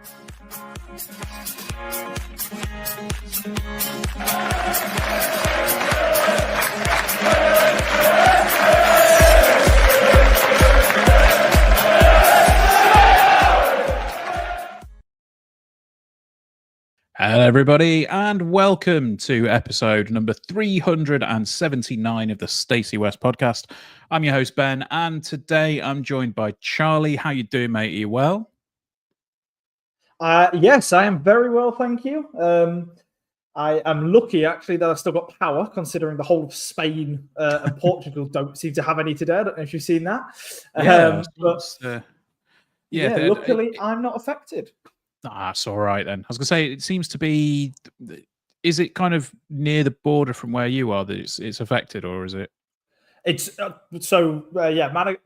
Hello, everybody, and welcome to episode number 379 of the Stacey West podcast. I'm your host, Ben, and today I'm joined by Charlie. How you doing, mate? Are you well? Yes, I am very well, thank you. I am lucky, actually, that I've still got power, considering the whole of Spain and Portugal don't seem to have any today. I don't know if you've seen that. Luckily, I'm not affected. That's all right, then. I was going to say, it seems to be... Is it kind of near the border from where you are that it's affected, or is it? It's Malaga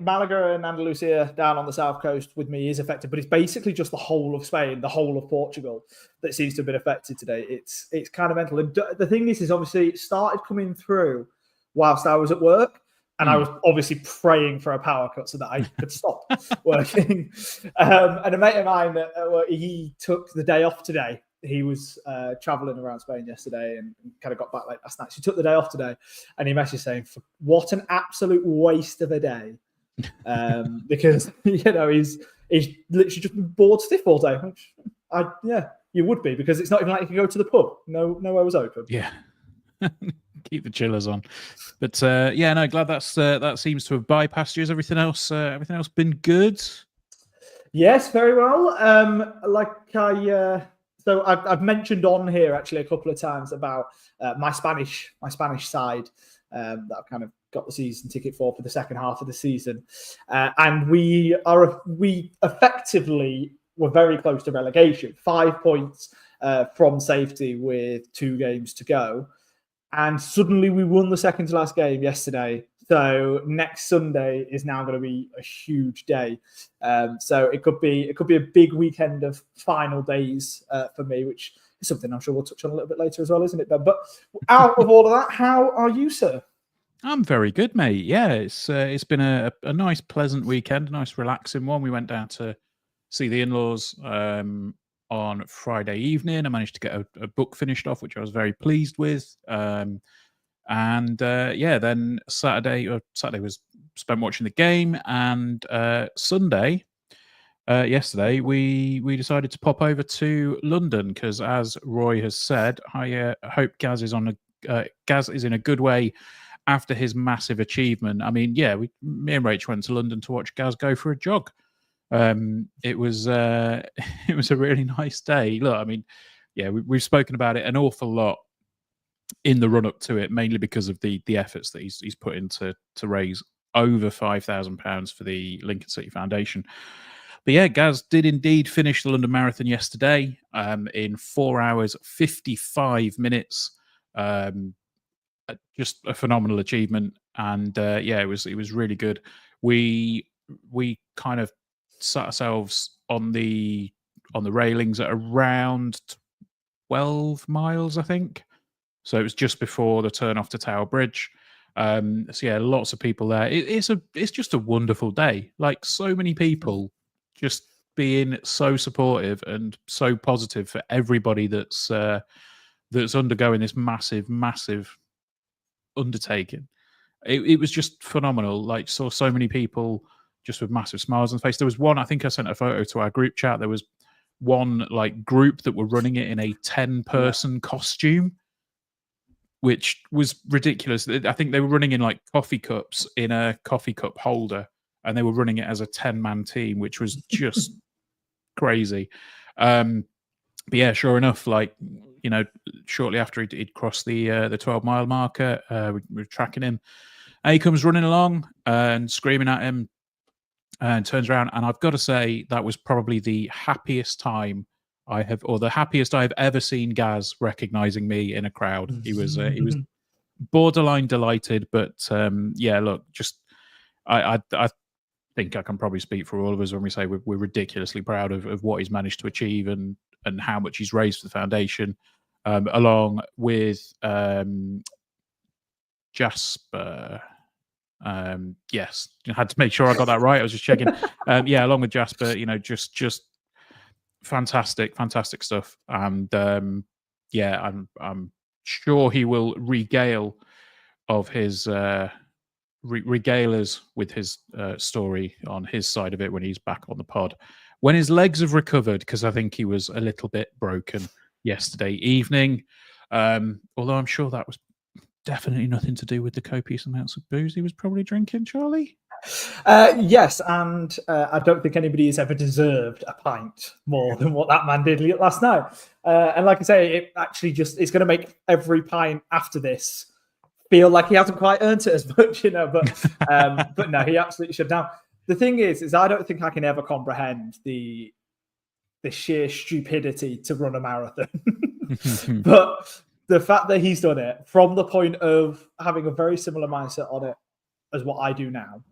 and Andalusia down on the south coast with me is affected, but it's basically just the whole of Spain, the whole of Portugal that seems to have been affected today. It's kind of mental. And the thing is obviously it started coming through whilst I was at work, and I was obviously praying for a power cut so that I could stop working. And a mate of mine, he took the day off today. He was traveling around Spain yesterday and kind of got back late last night. So he took the day off today, and he messaged saying, "What an absolute waste of a day!" Because he's literally just been bored stiff all day. Which you would be, because it's not even like you could go to the pub. Nowhere was open. Yeah, keep the chillers on. But glad that seems to have bypassed you. Has everything else been good? Yes, very well. So I've mentioned on here actually a couple of times about my Spanish side that I've kind of got the season ticket for the second half of the season, and we effectively were very close to relegation, 5 points from safety with 2 games to go, and suddenly we won the second to last game yesterday. So next Sunday is now going to be a huge day. So it could be a big weekend of final days for me, which is something I'm sure we'll touch on a little bit later as well, isn't it, Ben? But out of all of that, how are you, sir? I'm very good, mate. Yeah, it's been a nice, pleasant weekend, a nice, relaxing one. We went down to see the in-laws on Friday evening. I managed to get a book finished off, which I was very pleased with. Then Saturday was spent watching the game, and Sunday, yesterday, we decided to pop over to London because, as Roy has said, I hope Gaz is in a good way after his massive achievement. I mean, me and Rach went to London to watch Gaz go for a jog. It was a really nice day. Look, I mean, we've spoken about it an awful lot in the run up to it, mainly because of the efforts that he's put into to raise over £5,000 for the Lincoln City Foundation. But yeah, Gaz did indeed finish the London Marathon yesterday in 4 hours 55 minutes. Just a phenomenal achievement, and it was really good. We kind of sat ourselves on the railings at around 12 miles, I think. So it was just before the turn off to Tower Bridge. Lots of people there. It's just a wonderful day. Like, so many people just being so supportive and so positive for everybody that's undergoing this massive undertaking. It was just phenomenal. Like, saw so many people just with massive smiles on the face. There was one, I think I sent a photo to our group chat. There was one group that were running it in a 10-person costume, which was ridiculous. I think they were running in coffee cups in a coffee cup holder, and they were running it as a 10-man team, which was just crazy. But yeah, sure enough, shortly after he'd crossed the 12-mile marker, we were tracking him, and he comes running along and screaming at him, and turns around, and I've got to say that was probably the happiest time the happiest I've ever seen Gaz recognizing me in a crowd. He was borderline delighted, but look, just I think I can probably speak for all of us when we say we're ridiculously proud of what he's managed to achieve and how much he's raised for the foundation, along with Jasper. Yes, I had to make sure I got that right. I was just checking. Along with Jasper, just fantastic stuff. And I'm sure he will regale of his regale us with his story on his side of it when he's back on the pod, when his legs have recovered, because I think he was a little bit broken yesterday evening. Although I'm sure that was definitely nothing to do with the copious amounts of booze he was probably drinking, Charlie. Yes, and I don't think anybody has ever deserved a pint more than what that man did last night. And like I say, it actually it's going to make every pint after this feel like he hasn't quite earned it as much, but no, he absolutely should. Now, the thing is I don't think I can ever comprehend the sheer stupidity to run a marathon. But the fact that he's done it from the point of having a very similar mindset on it as what I do now,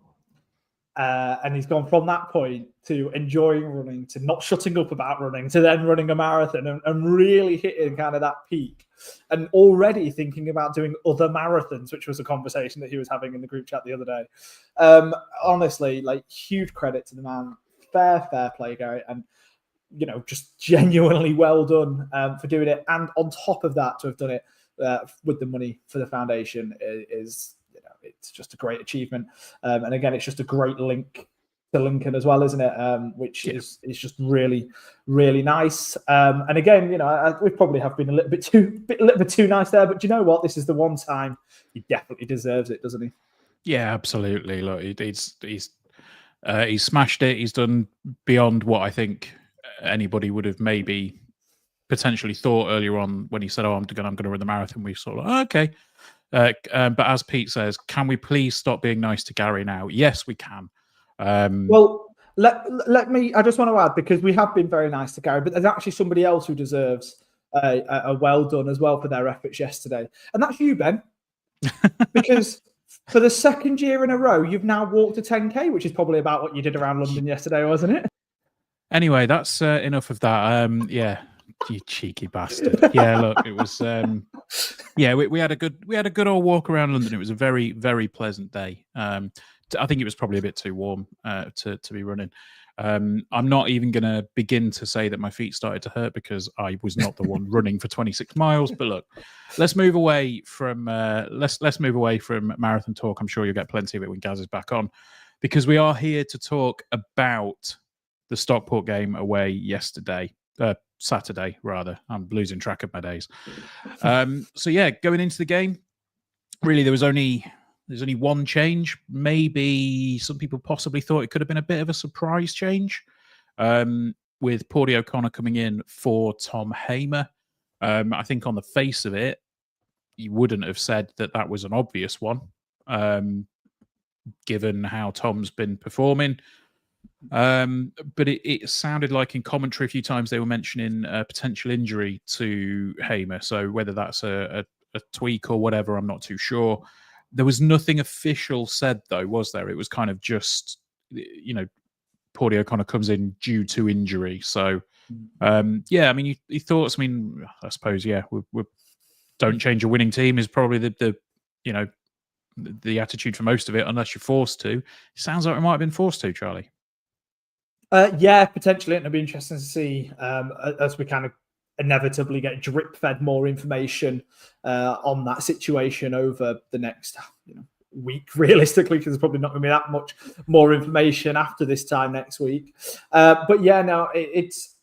and he's gone from that point to enjoying running, to not shutting up about running, to then running a marathon and really hitting kind of that peak, and already thinking about doing other marathons, which was a conversation that he was having in the group chat the other day. Honestly, like, huge credit to the man. Fair play, Gary. And, just genuinely well done for doing it. And on top of that, to have done it with the money for the foundation is it's just a great achievement. And again, it's just a great link to Lincoln as well, isn't it? Which is just really, really nice. And again, we probably have been a little bit too nice there, but do you know what? This is the one time he definitely deserves it, doesn't he? Yeah, absolutely. Look, he's smashed it. He's done beyond what I think anybody would have maybe potentially thought earlier on when he said, I'm going to run the marathon. We sort of, okay. But as Pete says, can we please stop being nice to Gary now? Yes, we can. Well, let me. I just want to add, because we have been very nice to Gary, but there's actually somebody else who deserves a well done as well for their efforts yesterday, and that's you, Ben. Because for the second year in a row, you've now walked a 10K, which is probably about what you did around London yesterday, wasn't it? Anyway, that's enough of that. Yeah. You cheeky bastard. Yeah, look, it was we had a good old walk around London. It was a very, very pleasant day. I think it was probably a bit too warm to be running. I'm not even going to begin to say that my feet started to hurt because I was not the one running for 26 miles. But look, let's move away from marathon talk. I'm sure you'll get plenty of it when Gaz is back on, because we are here to talk about the Stockport game away yesterday. Saturday, rather. I'm losing track of my days. So yeah, going into the game, really there's only one change. Maybe some people possibly thought it could have been a bit of a surprise change, with Paudie O'Connor coming in for Tom Hamer. I think on the face of it, you wouldn't have said that was an obvious one, given how Tom's been performing. But it sounded like in commentary a few times they were mentioning a potential injury to Hamer. So whether that's a tweak or whatever, I'm not too sure. There was nothing official said, though, was there? It was kind of just, Paudie O'Connor comes in due to injury. So, I mean, your thoughts? I mean, I suppose, we don't change a winning team is probably the attitude for most of it, unless you're forced to. It sounds like we might have been forced to, Charlie. Potentially. It'll be interesting to see as we kind of inevitably get drip fed more information on that situation over the next week, realistically, because there's probably not going to be that much more information after this time next week. But yeah, no, it's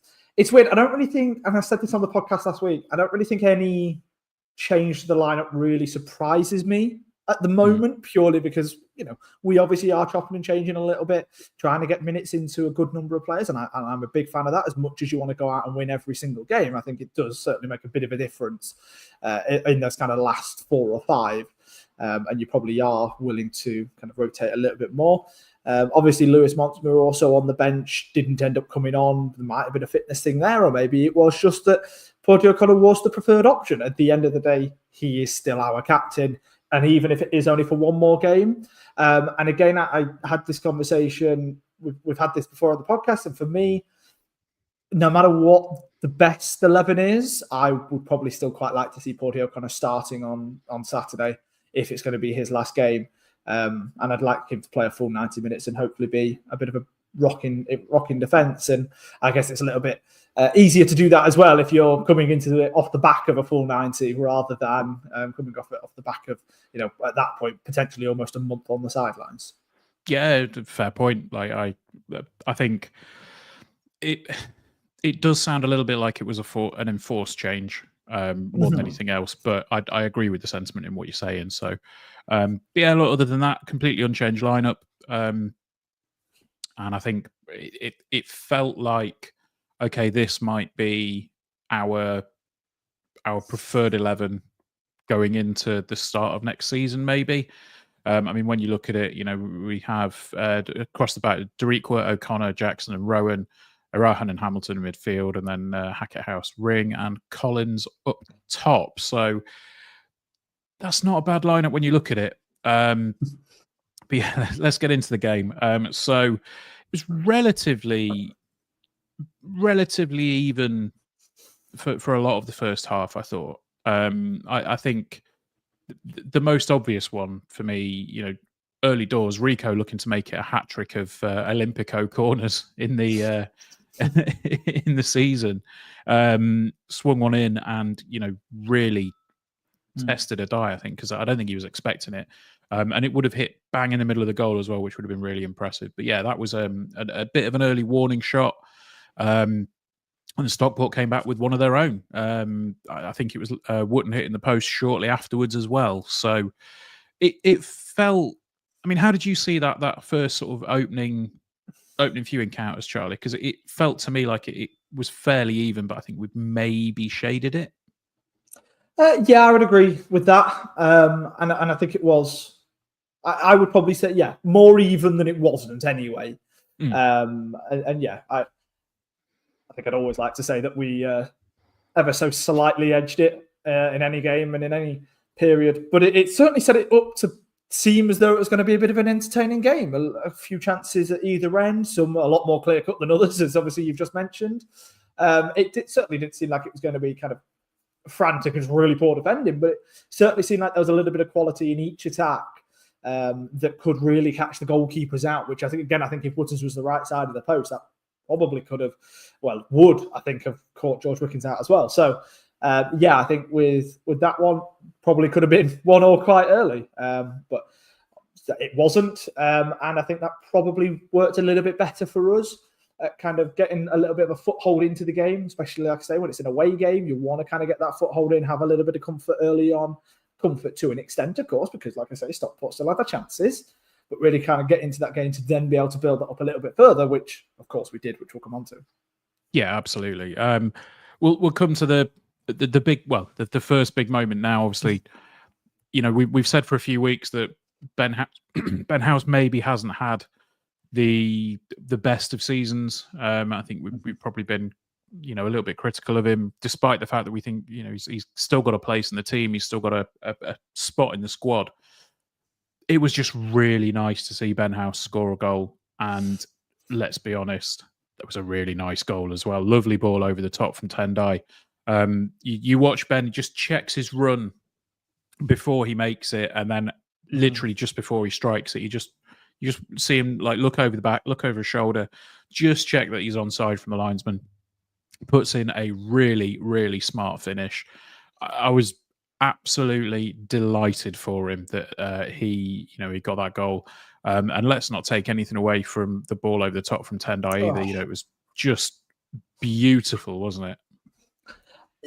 weird. I don't really think, and I said this on the podcast last week, I don't really think any change to the lineup really surprises me at the moment, purely because we obviously are chopping and changing a little bit, trying to get minutes into a good number of players, and I'm a big fan of that. As much as you want to go out and win every single game, I think it does certainly make a bit of a difference in those kind of last 4 or 5, and you probably are willing to kind of rotate a little bit more. Obviously, Lewis Montsmuir also on the bench didn't end up coming on. There might have been a fitness thing there, or maybe it was just that Paudie O'Connor was the preferred option. At the end of the day, he is still our captain. And even if it is only for one more game. And again, I had this conversation, we've had this before on the podcast, and for me, no matter what the best 11 is, I would probably still quite like to see Paudie O'Connor starting on Saturday, if it's going to be his last game. And I'd like him to play a full 90 minutes and hopefully be a bit of rocking defence. And I guess it's a little bit easier to do that as well if you're coming into it off the back of a full 90 rather than coming off the back of, at that point, potentially almost a month on the sidelines. Yeah, fair point. Like I think it does sound a little bit like it was an enforced change more than anything else, but I agree with the sentiment in what you're saying. So look, other than that, completely unchanged lineup. And I think it felt like, okay, this might be our preferred 11 going into the start of next season, maybe. I mean, when you look at it, we have across the back, Deriqua, O'Connor, Jackson and Rowan, Arahan and Hamilton in midfield, and then Hackett, House, Ring and Collins up top. So that's not a bad lineup when you look at it. But yeah, let's get into the game. So it was relatively even for a lot of the first half, I thought. I think the most obvious one for me, early doors, Rico looking to make it a hat trick of Olympico corners in the in the season, swung one in and really tested a die, I think, because I don't think he was expecting it, and it would have hit bang in the middle of the goal as well, which would have been really impressive. But yeah, that was a bit of an early warning shot. And Stockport came back with one of their own. I think it was Wootton hitting the post shortly afterwards as well. So it felt. I mean, how did you see that first sort of opening few encounters, Charlie? Because it felt to me like it was fairly even, but I think we've maybe shaded it. Yeah, I would agree with that, and I think it was. I would probably say, yeah, more even than it wasn't anyway. And yeah, I think I'd always like to say that we ever so slightly edged it in any game and in any period. But it certainly set it up to seem as though it was going to be a bit of an entertaining game. A few chances at either end, some a lot more clear-cut than others, as obviously you've just mentioned. It certainly didn't seem like it was going to be kind of frantic and really poor defending, but it certainly seemed like there was a little bit of quality in each attack that could really catch the goalkeepers out, which I think if Wootton's was the right side of the post, that probably could have, would, I think, have caught George Wickens out as well. So, yeah, I think with that one, probably could have been 1-1 quite early, but it wasn't. And I think that probably worked a little bit better for us at kind of getting a little bit of a foothold into the game, especially, like I say, when it's an away game, you want to kind of get that foothold in, have a little bit of comfort early on. Comfort to an extent, of course, because, like I say, Stockport still had the chances, but really kind of get into that game to then be able to build that up a little bit further, which of course we did, which we'll come on to. Yeah, absolutely. We'll come to the big, the first big moment now. Obviously, we've said for a few weeks that Ben House maybe hasn't had the best of seasons. I think we've probably been a little bit critical of him, despite the fact that we think he's still got a place in the team, he's still got a spot in the squad. It was just really nice to see Ben House score a goal. And let's be honest, that was a really nice goal as well. Lovely ball over the top from Tendai. You watch Ben, just checks his run before he makes it. And then literally just before he strikes it, you just see him look over the back, look over his shoulder, just check that he's onside from the linesman. Puts in a really, really smart finish. I was absolutely delighted for him that he got that goal. And let's not take anything away from the ball over the top from Tendai either. It was just beautiful, wasn't it?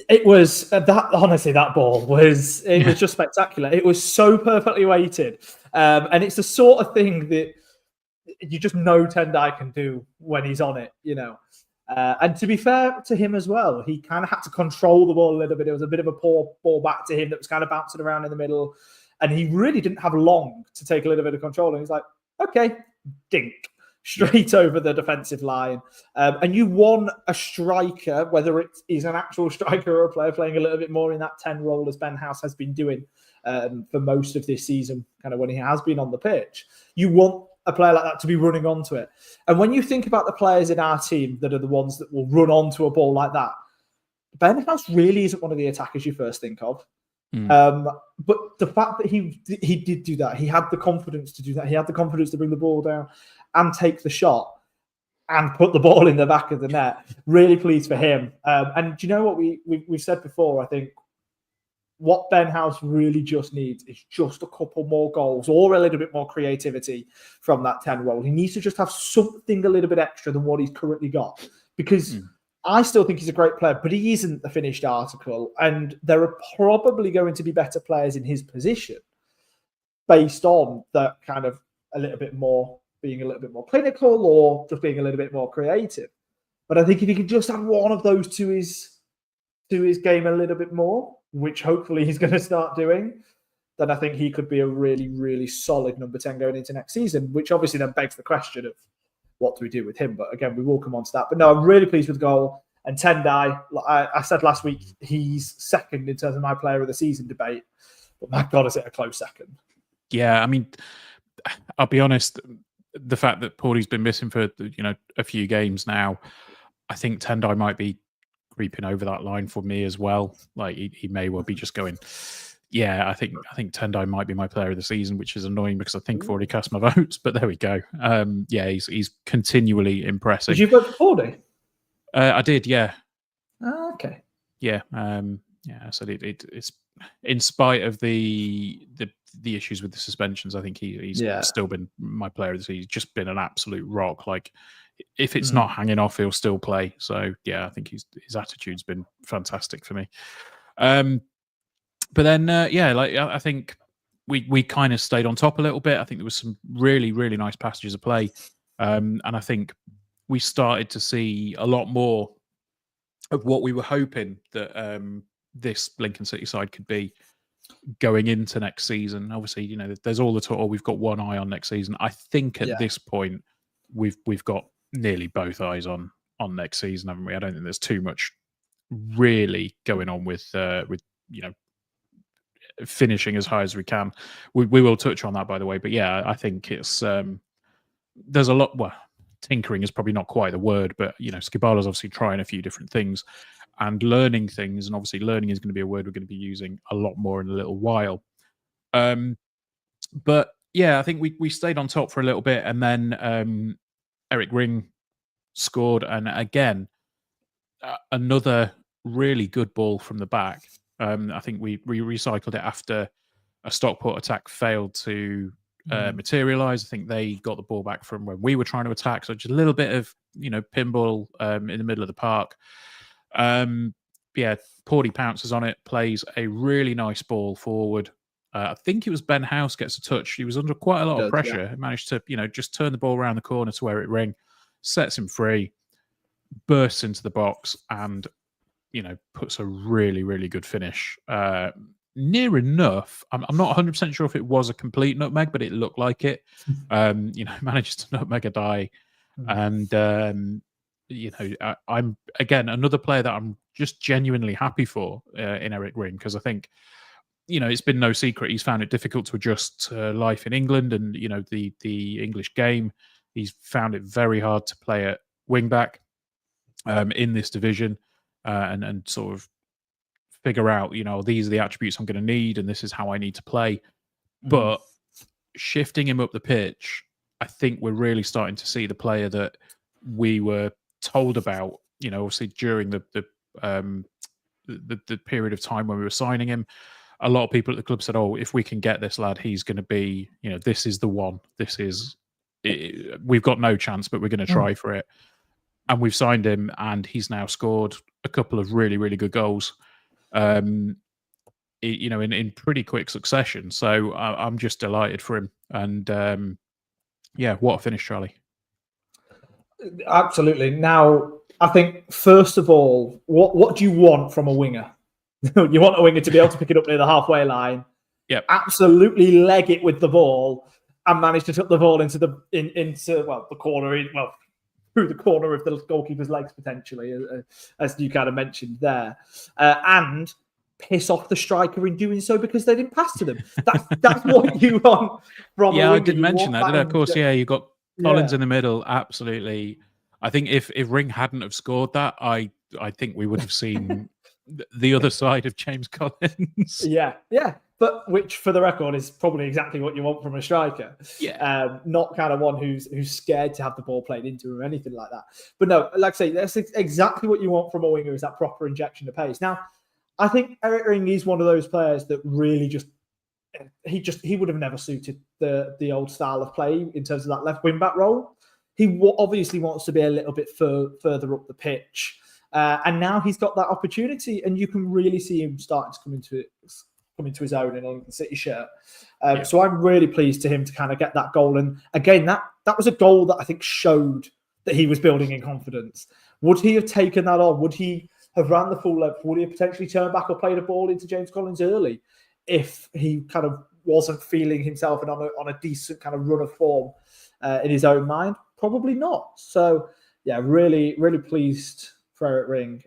It was honestly, that ball was just spectacular. It was so perfectly weighted. And it's the sort of thing that you just know Tendai can do when he's on it, And to be fair to him as well, he kind of had to control the ball a little bit. It was a bit of a poor ball back to him that was kind of bouncing around in the middle. And he really didn't have long to take a little bit of control. And he's like, okay, dink, straight over the defensive line. And you want a striker, whether he's an actual striker or a player playing a little bit more in that 10 role as Ben House has been doing for most of this season, kind of when he has been on the pitch. You want a player like that to be running onto it. And when you think about the players in our team that are the ones that will run onto a ball like that, Ben House really isn't one of the attackers you first think of. But the fact that he did do that, he had the confidence to do that. He had the confidence to bring the ball down and take the shot. and put the ball in the back of the net. Really pleased for him. And do you know what we've said before? I think what Ben House really just needs is just a couple more goals or a little bit more creativity from that 10 role. He needs to just have something a little bit extra than what he's currently got, because I still think he's a great player, but he isn't the finished article. And there are probably going to be better players in his position based on that kind of being a little bit more clinical or just being a little bit more creative. But I think if he could just have one of those to his game a little bit more, which hopefully he's going to start doing, then I think he could be a really, really solid number 10 going into next season, which obviously then begs the question of what do we do with him? But again, we will come on to that. But no, I'm really pleased with the goal. And Tendai, I said last week, he's second in terms of my player of the season debate. But my God, is it a close second? Yeah, I mean, I'll be honest, the fact that Paudie's been missing for a few games now, I think Tendai might be creeping over that line for me as well. Like he may well be just going, yeah, I think Tendai might be my player of the season, which is annoying because I think I've already cast my votes, but there we go. Yeah, he's continually impressing. Did you vote for Paudie? I did, yeah. Oh, okay. Yeah, yeah. So it's in spite of the issues with the suspensions, I think he's still been my player of the season. He's just been an absolute rock. Like if it's not hanging off, he'll still play. So yeah, I think his attitude's been fantastic for me. But then I think we kind of stayed on top a little bit. I think there was some really, really nice passages of play, and I think we started to see a lot more of what we were hoping that this Lincoln City side could be going into next season. Obviously, there's all the talk. We've got one eye on next season. I think at this point we've got nearly both eyes on next season, haven't we? I don't think there's too much really going on with finishing as high as we can. We will touch on that, by the way. But yeah, I think it's there's a lot. Well, tinkering is probably not quite the word, but Skibala's obviously trying a few different things and learning things, and obviously learning is going to be a word we're going to be using a lot more in a little while. But yeah, I think we stayed on top for a little bit, and then Eric Ring scored, and again another really good ball from the back. I think we recycled it after a Stockport attack failed to materialise. I think they got the ball back from when we were trying to attack, so just a little bit of pinball in the middle of the park. Yeah, Paudie pounces on it, plays a really nice ball forward. I think it was Ben House gets a touch. He was under quite a lot of pressure. Yeah. He managed to just turn the ball around the corner to Eric Ring, sets him free, bursts into the box, and puts a really, really good finish. Near enough. I'm not 100% sure if it was a complete nutmeg, but it looked like it. Manages to nutmeg a die. And, I'm, again, another player that I'm just genuinely happy for in Eric Ring, because I think, it's been no secret. He's found it difficult to adjust to life in England and, the English game. He's found it very hard to play at wing back in this division. And sort of figure out, these are the attributes I'm going to need, and this is how I need to play. But shifting him up the pitch, I think we're really starting to see the player that we were told about. Obviously during the period of time when we were signing him, a lot of people at the club said, "Oh, if we can get this lad, he's going to be, this is the one. This is we've got no chance, but we're going to try for it." And we've signed him, and he's now scored a couple of really, really good goals, in pretty quick succession. So I'm just delighted for him. And what a finish, Charlie. Absolutely. Now, I think, first of all, what do you want from a winger? You want a winger to be able to pick it up near the halfway line, absolutely leg it with the ball, and manage to tuck the ball into the corner, through the corner of the goalkeeper's legs, potentially, as you kind of mentioned there, and piss off the striker in doing so because they didn't pass to them. That's what you want from a winger. I didn't mention that, did I? Of course, you got Collins in the middle, absolutely. I think if Ring hadn't have scored that, I think we would have seen the other side of James Collins. Yeah. but which, for the record, is probably exactly what you want from a striker. Yeah. Not kind of one who's scared to have the ball played into him or anything like that. But no, like I say, that's exactly what you want from a winger, is that proper injection of pace. Now, I think Eric Ring is one of those players that really he would have never suited the old style of play in terms of that left wing back role. He obviously wants to be a little bit further up the pitch. And now he's got that opportunity, and you can really see him starting to come into his own in a Lincoln City shirt. So I'm really pleased to him to kind of get that goal. And again, that was a goal that I think showed that he was building in confidence. Would he have taken that on? Would he have ran the full length? Would he have potentially turned back or played a ball into James Collins early if he kind of wasn't feeling himself and on a decent kind of run of form in his own mind? Probably not. So yeah, really, really pleased for Eric Ring,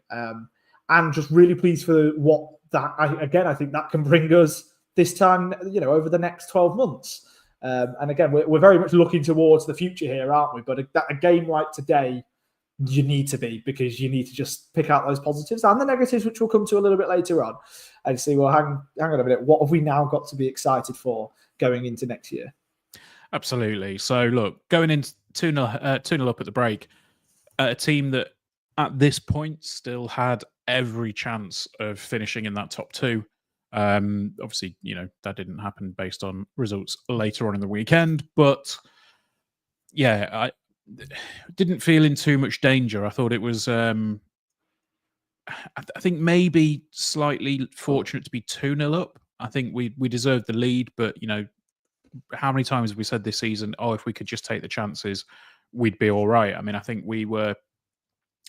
and just really pleased for what that. I think that can bring us this time, over the next 12 months. And again, we're very much looking towards the future here, aren't we? But a game like today, you need to be, because you need to just pick out those positives and the negatives, which we'll come to a little bit later on, and see, well, hang on a minute, what have we now got to be excited for going into next year? Absolutely. So look, going in 2-0 up at the break, a team that at this point still had every chance of finishing in that top two. Obviously, that didn't happen based on results later on in the weekend, but yeah, I didn't feel in too much danger. I thought it was, I think maybe slightly fortunate to be 2-0 up. I think we deserved the lead, but how many times have we said this season, if we could just take the chances, we'd be all right. I mean, I think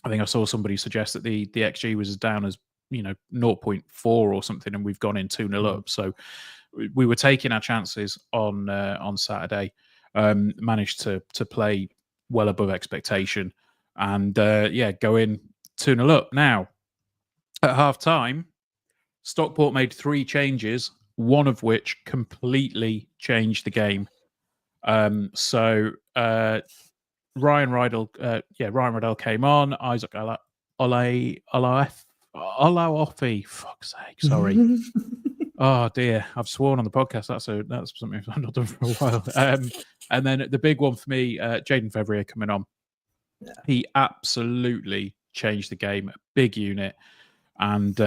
I saw somebody suggest that the XG was as down as 0.4 or something, and we've gone in 2-0 up. So we were taking our chances on Saturday. Managed to play well above expectation, and go in 2-0 up. Now at half time, Stockport made 3 changes, one of which completely changed the game. So Ryan Riddle came on. Isaac Olaofe. Fuck's sake, sorry. Oh dear, I've sworn on the podcast. That's something I've not done for a while. And then the big one for me, Jaden Fevrier coming on. Yeah. He absolutely changed the game. A big unit, and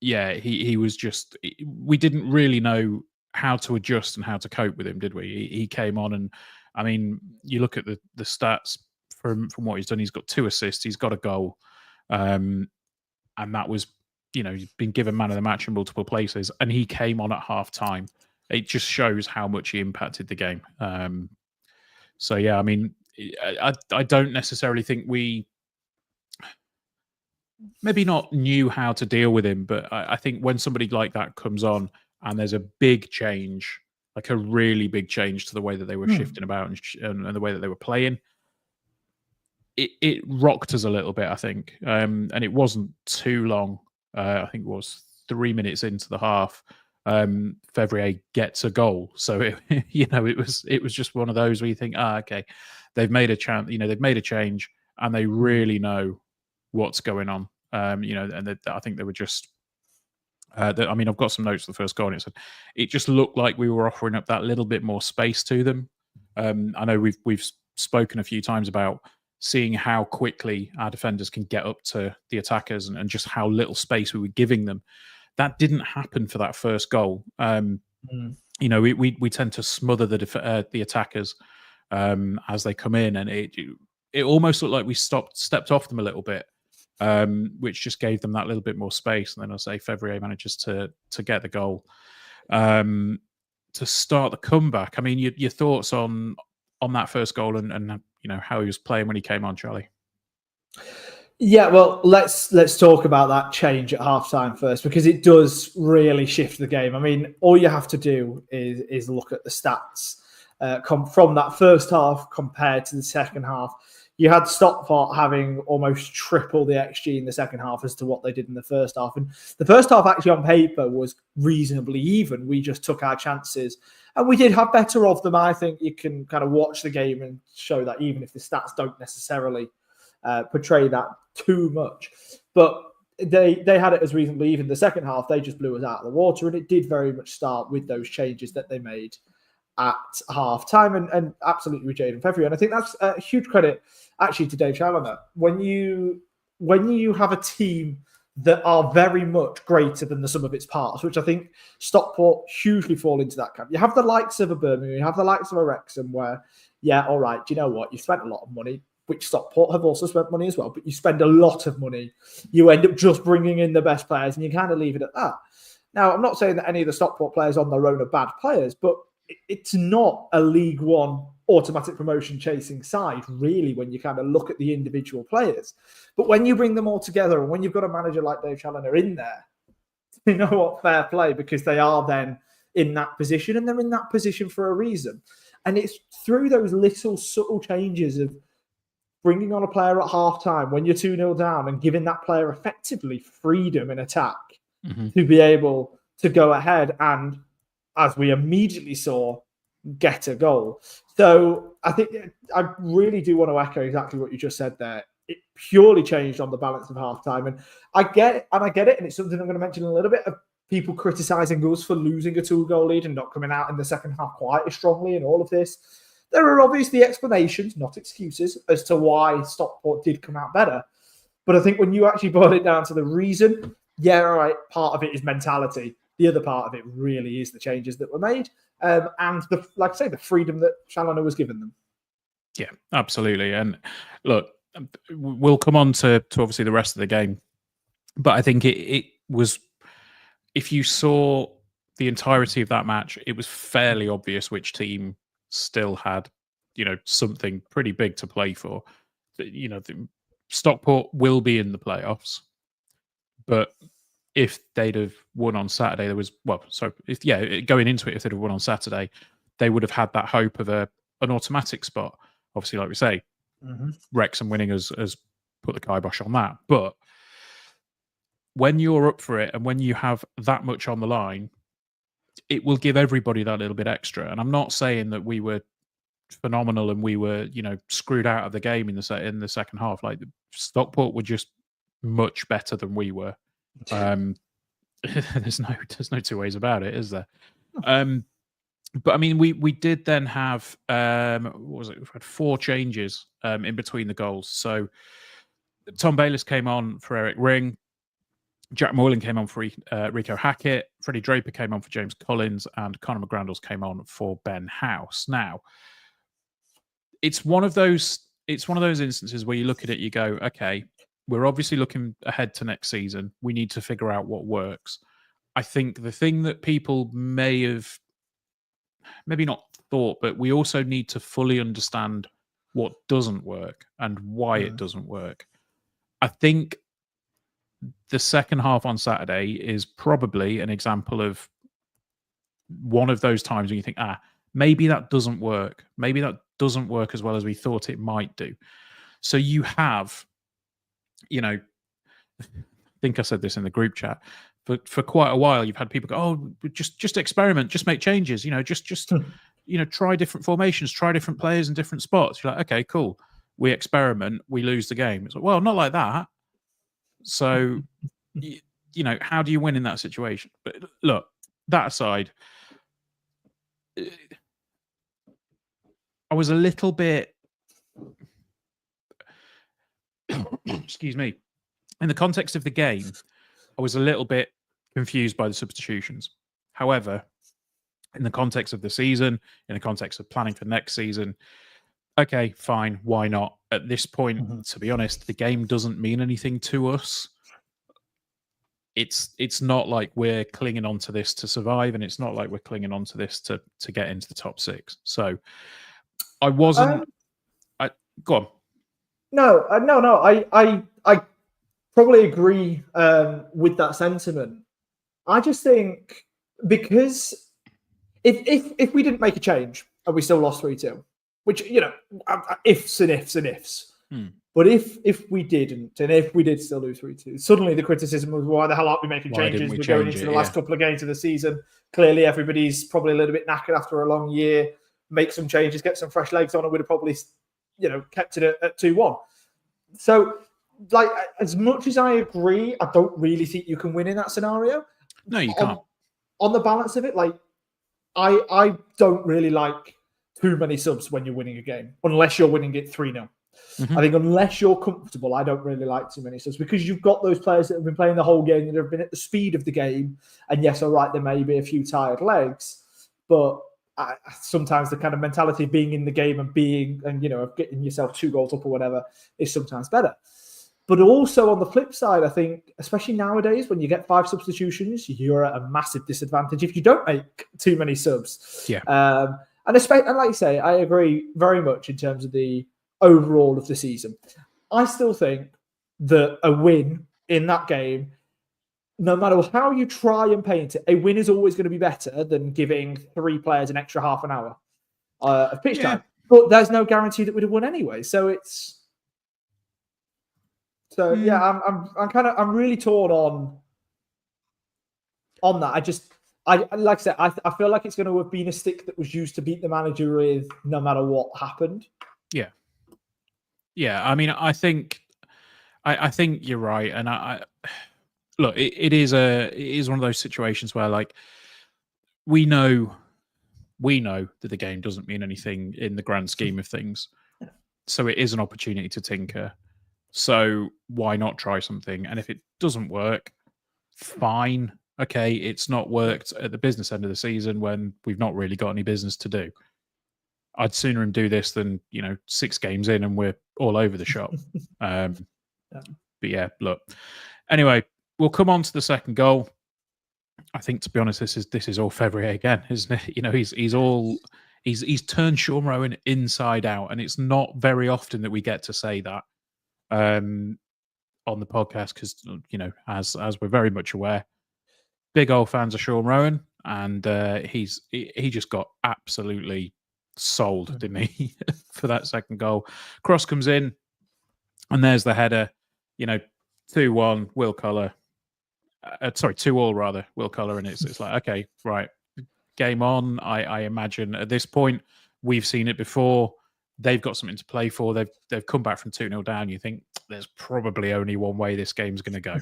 he was just. We didn't really know how to adjust and how to cope with him, did we? He came on, and I mean, you look at the stats from what he's done. He's got 2 assists. He's got a goal, and that was, he's been given man of the match in multiple places, and he came on at half time. It just shows how much he impacted the game. So yeah, I mean, I don't necessarily think we maybe not knew how to deal with him, but I think when somebody like that comes on and there's a big change, like a really big change to the way that they were shifting about and the way that they were playing, it rocked us a little bit, I think. And it wasn't too long. I think it was 3 minutes into the half. Fevrier gets a goal. So it was just one of those where you think, okay, they've made a chance. They've made a change, and they really know what's going on. And I think they were just. I've got some notes for the first goal, and it just looked like we were offering up that little bit more space to them. I know we've spoken a few times about seeing how quickly our defenders can get up to the attackers and just how little space we were giving them. That didn't happen for that first goal. We tend to smother the attackers as they come in, and it almost looked like we stepped off them a little bit, which just gave them that little bit more space. And then Fevrier manages to get the goal to start the comeback. I mean, your thoughts on that first goal and how he was playing when he came on, Charlie? Yeah, well, let's talk about that change at halftime first, because it does really shift the game. I mean, all you have to do is look at the stats from that first half compared to the second half. You had Stockport having almost triple the XG in the second half as to what they did in the first half. And the first half actually on paper was reasonably even. We just took our chances and we did have better of them. I think you can kind of watch the game and show that, even if the stats don't necessarily portray that too much. But they had it as reasonably even. The second half, they just blew us out of the water, and it did very much start with those changes that they made at half time, and absolutely with Jaden Fevery. And I think that's a huge credit actually to Dave Challoner. When you have a team that are very much greater than the sum of its parts, which I think Stockport hugely fall into that camp. You have the likes of a Birmingham, you have the likes of a Wrexham where, yeah, all right, do you know what? You spent a lot of money, which Stockport have also spent money as well, but you spend a lot of money. You end up just bringing in the best players and you kind of leave it at that. Now, I'm not saying that any of the Stockport players on their own are bad players, but it's not a League One automatic promotion chasing side, really, when you kind of look at the individual players. But when you bring them all together and when you've got a manager like Dave Challoner in there, you know what, fair play, because they are then in that position and they're in that position for a reason. And it's through those little subtle changes of bringing on a player at half-time when you're 2-0 down and giving that player effectively freedom in attack to be able to go ahead and, as we immediately saw, get a goal. So I think I really do want to echo exactly what you just said there. It purely changed on the balance of half-time. And I get it, and it's something I'm going to mention in a little bit of people criticising us for losing a 2-goal lead and not coming out in the second half quite as strongly and all of this. There are obviously explanations, not excuses, as to why Stockport did come out better. But I think when you actually boil it down to the reason, yeah, all right, part of it is mentality. The other part of it really is the changes that were made. And like I say, the freedom that Challoner was given them. Yeah, absolutely. And look, we'll come on to obviously the rest of the game. But I think it was, if you saw the entirety of that match, it was fairly obvious which team still had, something pretty big to play for. Stockport will be in the playoffs, but if they'd have won on Saturday, going into it, if they'd have won on Saturday, they would have had that hope of an automatic spot. Obviously, like we say, Wrexham winning has put the kibosh on that. But when you're up for it and when you have that much on the line, it will give everybody that little bit extra. And I'm not saying that we were phenomenal and we were, screwed out of the game in the second half. Like, Stockport were just much better than we were. There's no two ways about it, is there? But I mean, we did then have what was it? We've had 4 changes in between the goals. So Tom Bayliss came on for Eric Ring, Jack Moylan came on for Rico Hackett, Freddie Draper came on for James Collins, and Conor McGrandles came on for Ben House. Now, it's one of those instances where you look at it, you go, okay, we're obviously looking ahead to next season. We need to figure out what works. I think the thing that people may have maybe not thought, but we also need to fully understand what doesn't work and why it doesn't work. I think the second half on Saturday is probably an example of one of those times when you think, maybe that doesn't work. Maybe that doesn't work as well as we thought it might do. So you have, I think I said this in the group chat, but for quite a while you've had people go, just experiment, just make changes, just try different formations, try different players in different spots. You're like, okay, cool. We experiment, we lose the game. It's like, well, not like that. So, how do you win in that situation? But look, that aside, I was a little bit, excuse me, in the context of the game, I was a little bit confused by the substitutions. However, in the context of the season, in the context of planning for next season, okay, fine, why not? At this point, to be honest, the game doesn't mean anything to us. It's not like we're clinging on to this to survive, and it's not like we're clinging on to this to get into the top 6. So I wasn't. Go on. No. I probably agree with that sentiment. I just think because if we didn't make a change and we still lost 3-2, which ifs and ifs and ifs. But if we didn't, and if we did still lose 3-2, suddenly the criticism was, why the hell aren't we making changes? We're going into the last couple of games of the season. Clearly, everybody's probably a little bit knackered after a long year. Make some changes, get some fresh legs on, and we'd have probably, kept it at 2-1. So like, as much as I agree, I don't really think you can win in that scenario. No, you can't. On the balance of it, like, I don't really like too many subs when you're winning a game, unless you're winning it 3-0. I think unless you're comfortable, I don't really like too many subs, because you've got those players that have been playing the whole game, that have been at the speed of the game. And yes, all right, there may be a few tired legs, but sometimes the kind of mentality of being in the game and of getting yourself 2 goals up or whatever is sometimes better. But also on the flip side, I think, especially nowadays, when you get 5 substitutions, you're at a massive disadvantage if you don't make too many subs. Yeah. And like you say, I agree very much in terms of the overall of the season. I still think that a win in that game, no matter how you try and paint it, a win is always going to be better than giving 3 players an extra half an hour of pitch time. But there's no guarantee that we'd have won anyway. So I'm really torn on that. Like I said, I feel like it's going to have been a stick that was used to beat the manager with, no matter what happened. Yeah. Yeah. I mean, I think you're right. And look, it is one of those situations where, like, we know that the game doesn't mean anything in the grand scheme of things. So it is an opportunity to tinker. So why not try something? And if it doesn't work, fine. Okay, it's not worked at the business end of the season when we've not really got any business to do. I'd sooner him do this than, 6 games in and we're all over the shop. But yeah, look. Anyway, we'll come on to the second goal. I think, to be honest, this is all February again, isn't it? He's turned Sean Rowan inside out, and it's not very often that we get to say that on the podcast, because as we're very much aware, big old fans of Sean Rowan, and he just got absolutely sold, didn't he, for that second goal. Cross comes in, and there's the header. 2-1, Will Culler. 2-all rather, Will Culler, and it's like, okay, right, game on. I imagine at this point we've seen it before. They've got something to play for. They've come back from 2-0 down. You think there's probably only one way this game's going to go.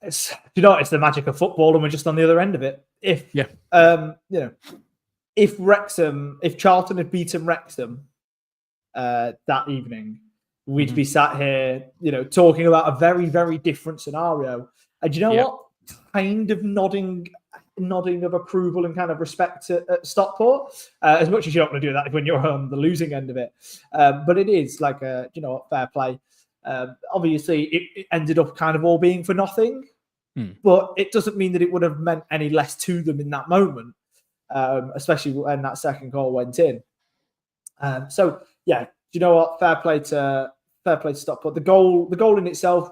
It's the magic of football, and we're just on the other end of it. If Charlton had beaten Wrexham that evening, we'd be sat here, talking about a very, very different scenario. And what? Kind of nodding of approval and kind of respect at Stockport, as much as you don't want to do that when you're on the losing end of it. But it is like fair play. Obviously, it ended up kind of all being for nothing, but it doesn't mean that it would have meant any less to them in that moment, especially when that second goal went in. So yeah, do you know what? Fair play to Stockport. The goal in itself,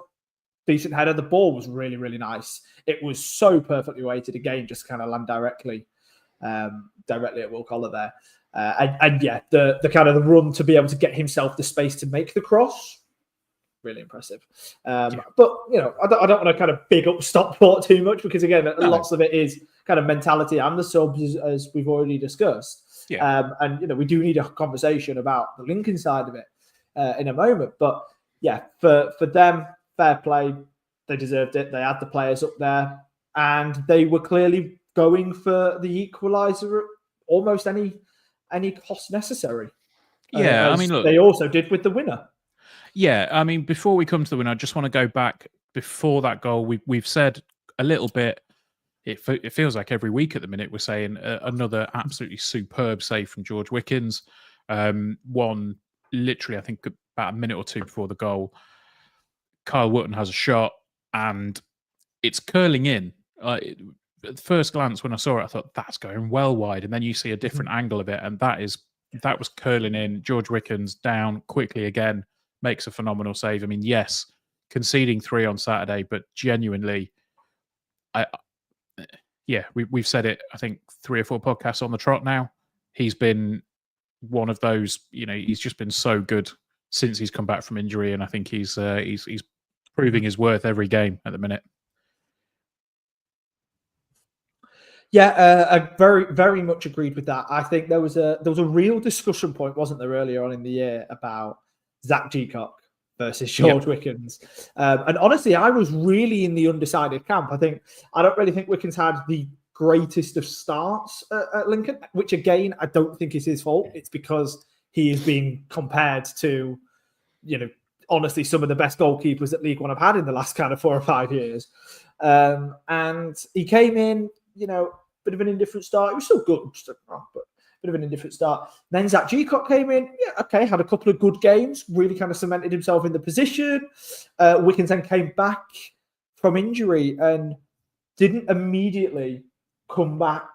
decent header. The ball was really, really nice. It was so perfectly weighted again, just kind of land directly at Will Collar there. And yeah, the kind of the run to be able to get himself the space to make the cross, really impressive. But I don't want to kind of big up Stockport too much, because again, lots of it is kind of mentality and the subs, as we've already discussed. Yeah. And we do need a conversation about the Lincoln side of it in a moment. But yeah, for them, fair play. They deserved it. They had the players up there, and they were clearly going for the equaliser at almost any cost necessary. Yeah, I mean, look, they also did with the winner. Yeah, I mean, before we come to the winner, I just want to go back before that goal. We've said a little bit. It feels like every week at the minute we're saying another absolutely superb save from George Wickens. One literally, I think, about a minute or two before the goal. Kyle Wootton has a shot, and it's curling in. At first glance, when I saw it, I thought that's going well wide, and then you see a different angle of it, and that was curling in. George Wickens down quickly again, makes a phenomenal save. I mean, yes, conceding 3 on Saturday, but genuinely, we've said it, I think 3 or 4 podcasts on the trot now. He's been one of those, he's just been so good since he's come back from injury, and I think he's proving his worth every game at the minute. Yeah, I very, very much agreed with that. I think there was a real discussion point, wasn't there, earlier on in the year about Zach Geacock versus George Wickens. And honestly, I was really in the undecided camp. I don't really think Wickens had the greatest of starts at Lincoln, which again, I don't think is his fault. It's because he is being compared to, honestly, some of the best goalkeepers that League One have had in the last kind of 4 or 5 years. And he came in, bit of an indifferent start. He was still good, but bit of an indifferent start. Then Zach Geacock came in. Yeah, okay, had a couple of good games, really kind of cemented himself in the position. Wickens then came back from injury and didn't immediately come back.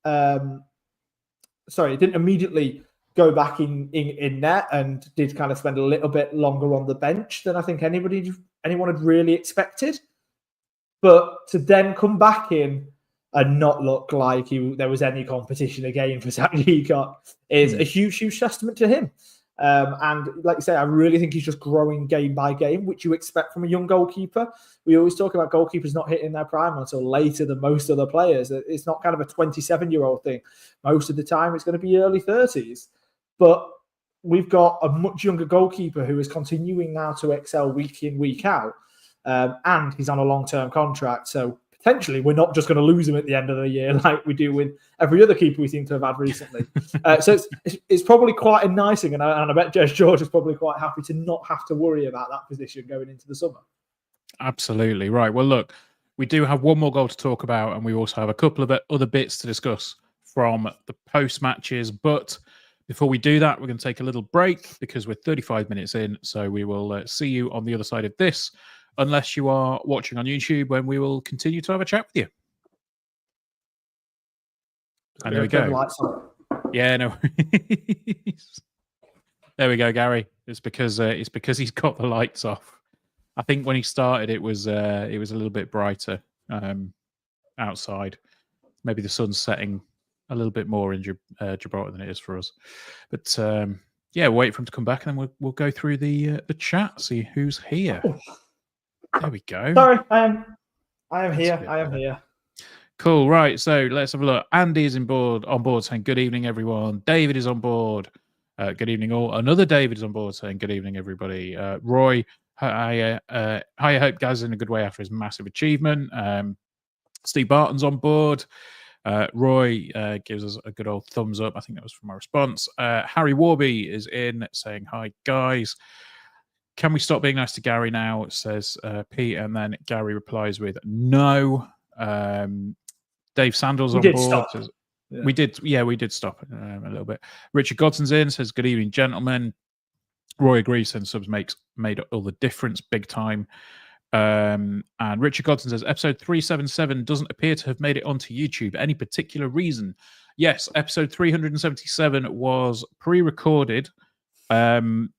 Didn't immediately go back in net and did kind of spend a little bit longer on the bench than I think anyone had really expected. But to then come back in and not look like there was any competition again for Zach Leacock is a huge, huge testament to him. And like you say, I really think he's just growing game by game, which you expect from a young goalkeeper. We always talk about goalkeepers not hitting their prime until later than most other players. It's not kind of a 27-year-old thing. Most of the time, it's going to be early 30s. But we've got a much younger goalkeeper who is continuing now to excel week in, week out. And he's on a long-term contract. So potentially we're not just going to lose him at the end of the year like we do with every other keeper we seem to have had recently. So it's probably quite a nice thing. And I bet Jez George is probably quite happy to not have to worry about that position going into the summer. Absolutely. Right. Well, look, we do have one more goal to talk about, and we also have a couple of other bits to discuss from the post-matches. But before we do that, we're going to take a little break because we're 35 minutes in. So we will see you on the other side of this, unless you are watching on YouTube, when we will continue to have a chat with you. And there we go. Yeah, no. There we go, Gary. It's because he's got the lights off. I think when he started, it was a little bit brighter outside. Maybe the sun's setting a little bit more in Gibraltar than it is for us. But wait for him to come back, and then we'll go through the chat, see who's here. Oh. There we go. Sorry, I am here. Cool. Right. So let's have a look. Andy is on board saying good evening, everyone. David is on board. Good evening, all. Another David is on board saying good evening, everybody. Roy, I hope Gaz is in a good way after his massive achievement. Steve Barton's on board. Roy gives us a good old thumbs up. I think that was from my response. Harry Warby is in saying hi, guys. Can we stop being nice to Gary now? Says Pete, and then Gary replies with no. Dave Sandals on board. Says, yeah. We did stop a little bit. Richard Godson's in, says good evening, gentlemen. Roy agrees, and subs made all the difference, big time. And Richard Godson says episode 377 doesn't appear to have made it onto YouTube. Any particular reason? Yes, episode 377 was pre-recorded. And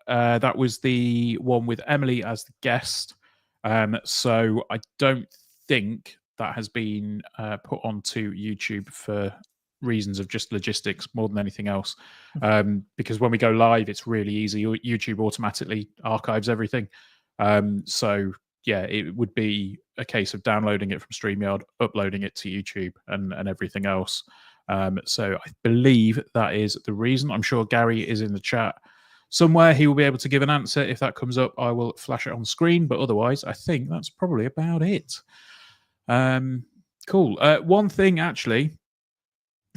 that was the one with Emily as the guest. So I don't think that has been put onto YouTube for reasons of just logistics more than anything else. Because when we go live, it's really easy. YouTube automatically archives everything. So yeah, it would be a case of downloading it from StreamYard, uploading it to YouTube and everything else. So I believe that is the reason. I'm sure Gary is in the chat somewhere. He will be able to give an answer. If that comes up, I will flash it on screen. But otherwise, I think that's probably about it. Cool. One thing, actually,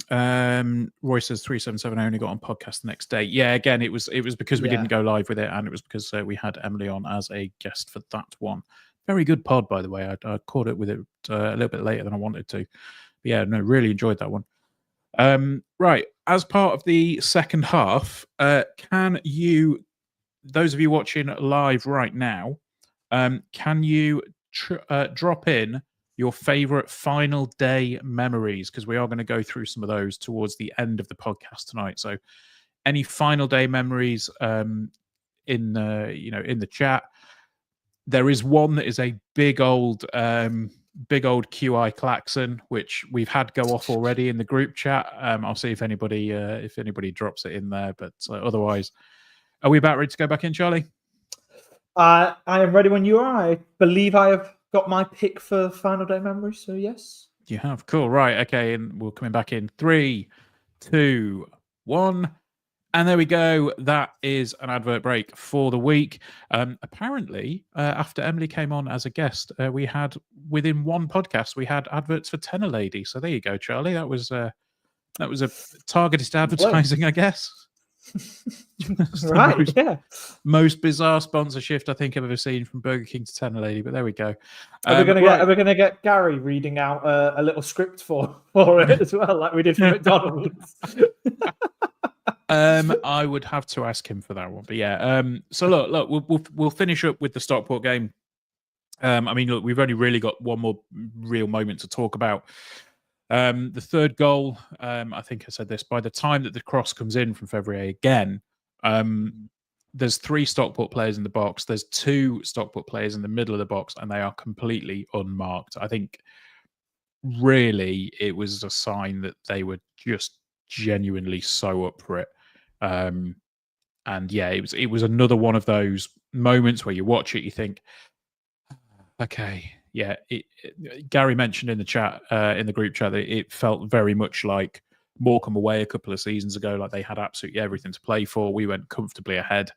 Roy says 377 I only got on podcast the next day. Yeah, again, it was because we didn't go live with it, and it was because we had Emily on as a guest for that one. Very good pod, by the way. I caught it with it a little bit later than I wanted to. But yeah, no, really enjoyed that one. Right, as part of the second half, can you, those of you watching live right now, can you drop in your favorite final day memories? Because we are going to go through some of those towards the end of the podcast tonight. So any final day memories in the chat. There is one that is a big old QI klaxon, which we've had go off already in the group chat. I'll see if anybody drops it in there. But otherwise, are we about ready to go back in, Charlie? I am ready when you are. I believe I have got my pick for final day memories. So yes, you have. Cool. Right. Okay. And we're coming back in 3, 2, 1. And there we go. That is an advert break for the week. Apparently, after Emily came on as a guest, we had, within one podcast, we had adverts for Tenor Lady. So there you go, Charlie. That was a targeted advertising, I guess. Right, most bizarre sponsorship I think I've ever seen from Burger King to Tenor Lady, but there we go. Are we gonna get Gary reading out a little script for it as well, like we did for McDonald's? I would have to ask him for that one, but yeah. So look, we'll finish up with the Stockport game. I mean, look, we've only really got one more real moment to talk about. The third goal, I think I said this, by the time that the cross comes in from Fevrier again, there's 3 Stockport players in the box. There's 2 Stockport players in the middle of the box, and they are completely unmarked. I think really it was a sign that they were just genuinely so up for it. And yeah, it was another one of those moments where you watch it, you think, okay, yeah. Gary mentioned in the chat, in the group chat, that it felt very much like Morecambe away a couple of seasons ago. Like they had absolutely everything to play for. We went comfortably ahead,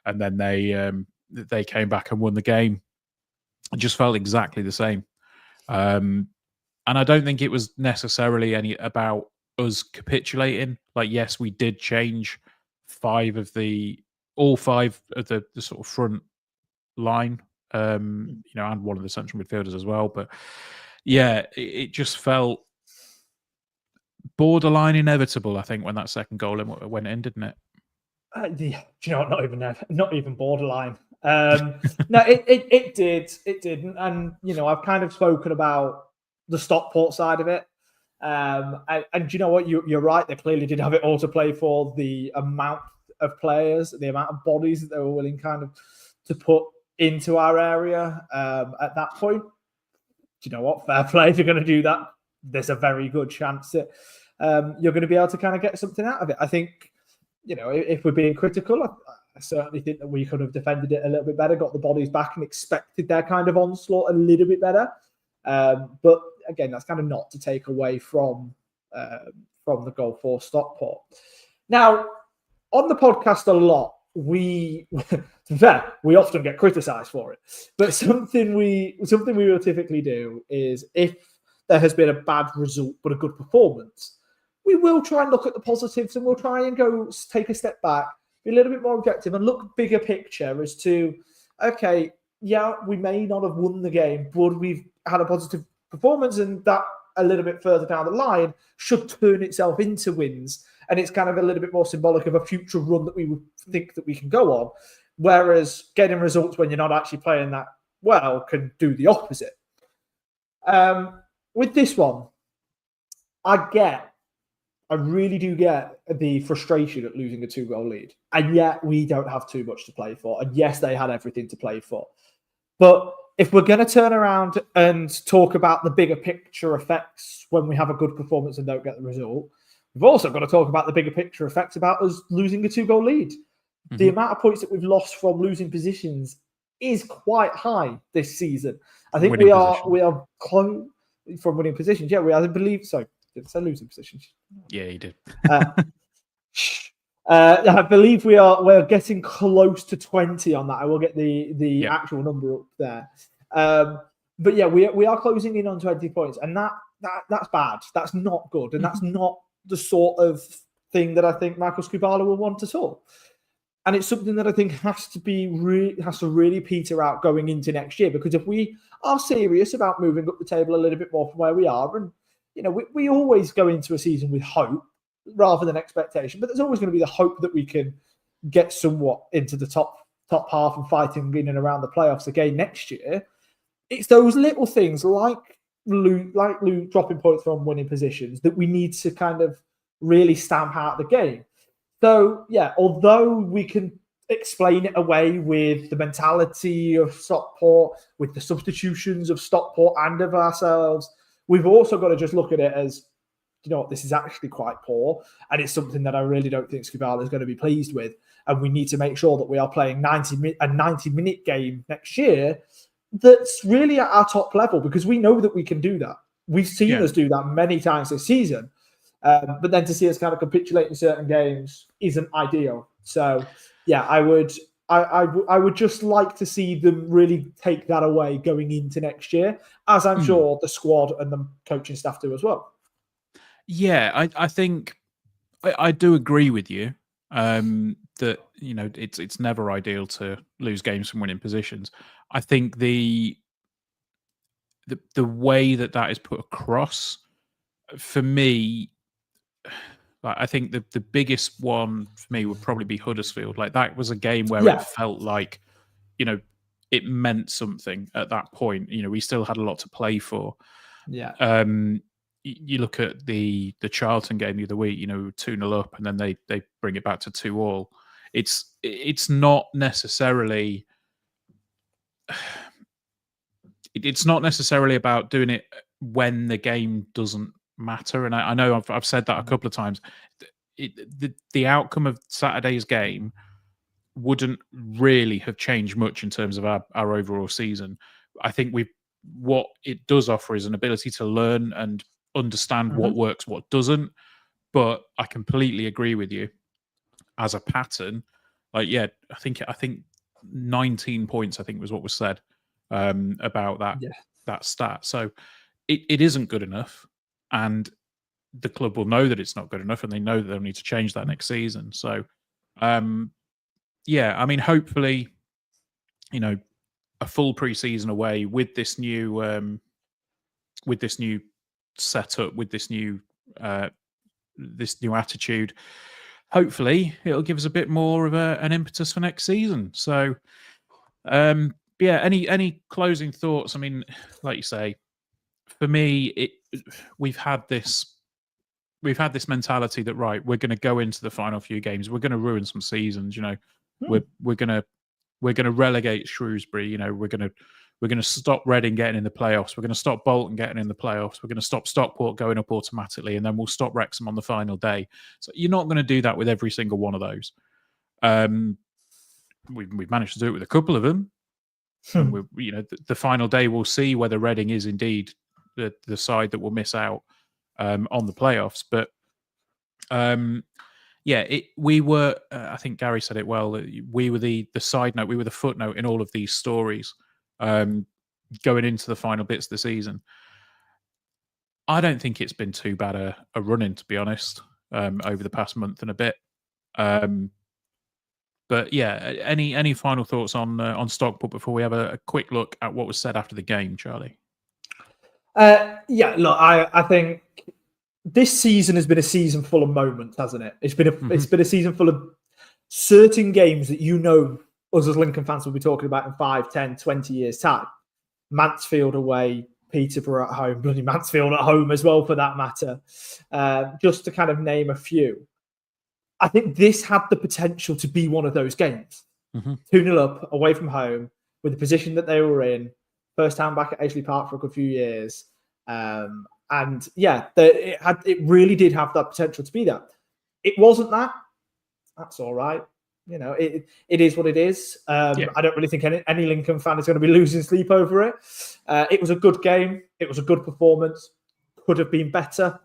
and then they came back and won the game. It just felt exactly the same. And I don't think it was necessarily about us capitulating. Like, yes, we did change all five of the sort of front line, and one of the central midfielders as well. But yeah, it just felt borderline inevitable, I think, when that second goal went in, didn't it? Do you know what? Not even borderline. No, it did, and I've kind of spoken about the Stockport side of it. And you know what? You're right. They clearly did have it all to play for. The amount of players, the amount of bodies that they were willing kind of to put into our area at that point. Do you know what? Fair play. If you're going to do that, there's a very good chance that you're going to be able to kind of get something out of it. I think, if we're being critical, I certainly think that we could have defended it a little bit better, got the bodies back, and expected their kind of onslaught a little bit better. But again, that's kind of not to take away from the goal for Stockport. Now, on the podcast a lot, we often get criticised for it. But something we will typically do is, if there has been a bad result but a good performance, we will try and look at the positives, and we'll try and go take a step back, be a little bit more objective, and look bigger picture as to, okay, yeah, we may not have won the game, but we've had a positive performance, and that a little bit further down the line should turn itself into wins. And it's kind of a little bit more symbolic of a future run that we would think that we can go on. Whereas getting results when you're not actually playing that well can do the opposite. With this one, I really do get the frustration at losing a 2-goal lead. And yet we don't have too much to play for. And yes, they had everything to play for. But if we're going to turn around and talk about the bigger picture effects when we have a good performance and don't get the result, we've also got to talk about the bigger picture effects about us losing a 2-goal lead. Mm-hmm. The amount of points that we've lost from losing positions is quite high this season. I think we are close from winning positions. Yeah, I believe so. Did I say losing positions? Yeah, you did. I believe we're getting close to 20 on that. I will get the actual number up there. But yeah, we are closing in on 20 points, and that's bad. That's not good, and that's not the sort of thing that I think Michael Skubala will want at all. And it's something that I think has to really peter out going into next year, because if we are serious about moving up the table a little bit more from where we are, and we always go into a season with hope rather than expectation, but there's always going to be the hope that we can get somewhat into the top half and fighting in and around the playoffs again next year. It's those little things like dropping points from winning positions that we need to kind of really stamp out the game. So yeah, although we can explain it away with the mentality of Stockport, with the substitutions of Stockport and of ourselves, we've also got to just look at it as, this is actually quite poor, and it's something that I really don't think Skubala is going to be pleased with. And we need to make sure that we are playing a 90-minute game next year that's really at our top level, because we know that we can do that. We've seen us do that many times this season. But then to see us kind of capitulate in certain games isn't ideal. So yeah, I would just like to see them really take that away going into next year, as I'm sure the squad and the coaching staff do as well. Yeah, I think I do agree with you that it's never ideal to lose games from winning positions. I think the way that is put across for me, like, I think the biggest one for me would probably be Huddersfield. Like, that was a game where it felt like, it meant something at that point. We still had a lot to play for. Yeah. You look at the Charlton game the other week, 2-0 up, and then they bring it back to 2-2. It's not necessarily it's not necessarily about doing it when the game doesn't matter. And I know I've said that a couple of times. The outcome of Saturday's game wouldn't really have changed much in terms of our overall season. I think what it does offer is an ability to learn and understand what works, what doesn't. But I completely agree with you. As a pattern, I think 19 points, I think, was what was said about that stat. So it isn't good enough, and the club will know that it's not good enough, and they know that they'll need to change that next season. So, I mean, hopefully, a full pre-season away with this new setup, with this new attitude. Hopefully, it'll give us a bit more of an impetus for next season. So, any closing thoughts? I mean, like you say, for me, we've had this mentality that, right, we're going to go into the final few games, we're going to ruin some seasons. We're going to relegate Shrewsbury. We're going to stop Reading getting in the playoffs. We're going to stop Bolton getting in the playoffs. We're going to stop Stockport going up automatically, and then we'll stop Wrexham on the final day. So you're not going to do that with every single one of those. We've managed to do it with a couple of them. And the final day we'll see whether Reading is indeed the side that will miss out on the playoffs. But we were. I think Gary said it well. We were the side note. We were the footnote in all of these stories. Going into the final bits of the season, I don't think it's been too bad a run-in, to be honest, over the past month and a bit. But yeah, any final thoughts on Stockport before we have a quick look at what was said after the game, Charlie? Look, I think this season has been a season full of moments, hasn't it? It's been a season full of certain games that us as Lincoln fans will be talking about in 5, 10, 20 years' time. Mansfield away, Peterborough at home, bloody Mansfield at home as well, for that matter. Just to kind of name a few. I think this had the potential to be one of those games. 2-0 up, away from home, with the position that they were in. First time back at Ashley Park for a good few years. It really did have that potential to be that. It wasn't that. That's all right. It is what it is. I don't really think any Lincoln fan is going to be losing sleep over it. It was a good game. It was a good performance. Could have been better.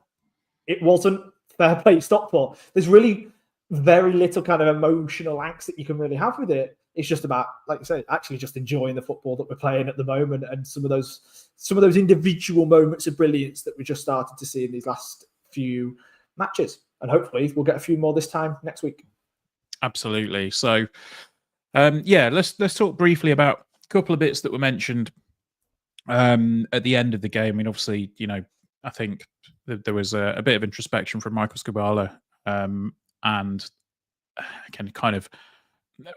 It wasn't. Fair play, Stockport. There's really very little kind of emotional angst that you can really have with it. It's just about, like you say, actually just enjoying the football that we're playing at the moment, and some of those individual moments of brilliance that we just started to see in these last few matches. And hopefully we'll get a few more this time next week. Absolutely. So, let's talk briefly about a couple of bits that were mentioned at the end of the game. I mean, obviously, I think there was a bit of introspection from Michael Skubala, and kind of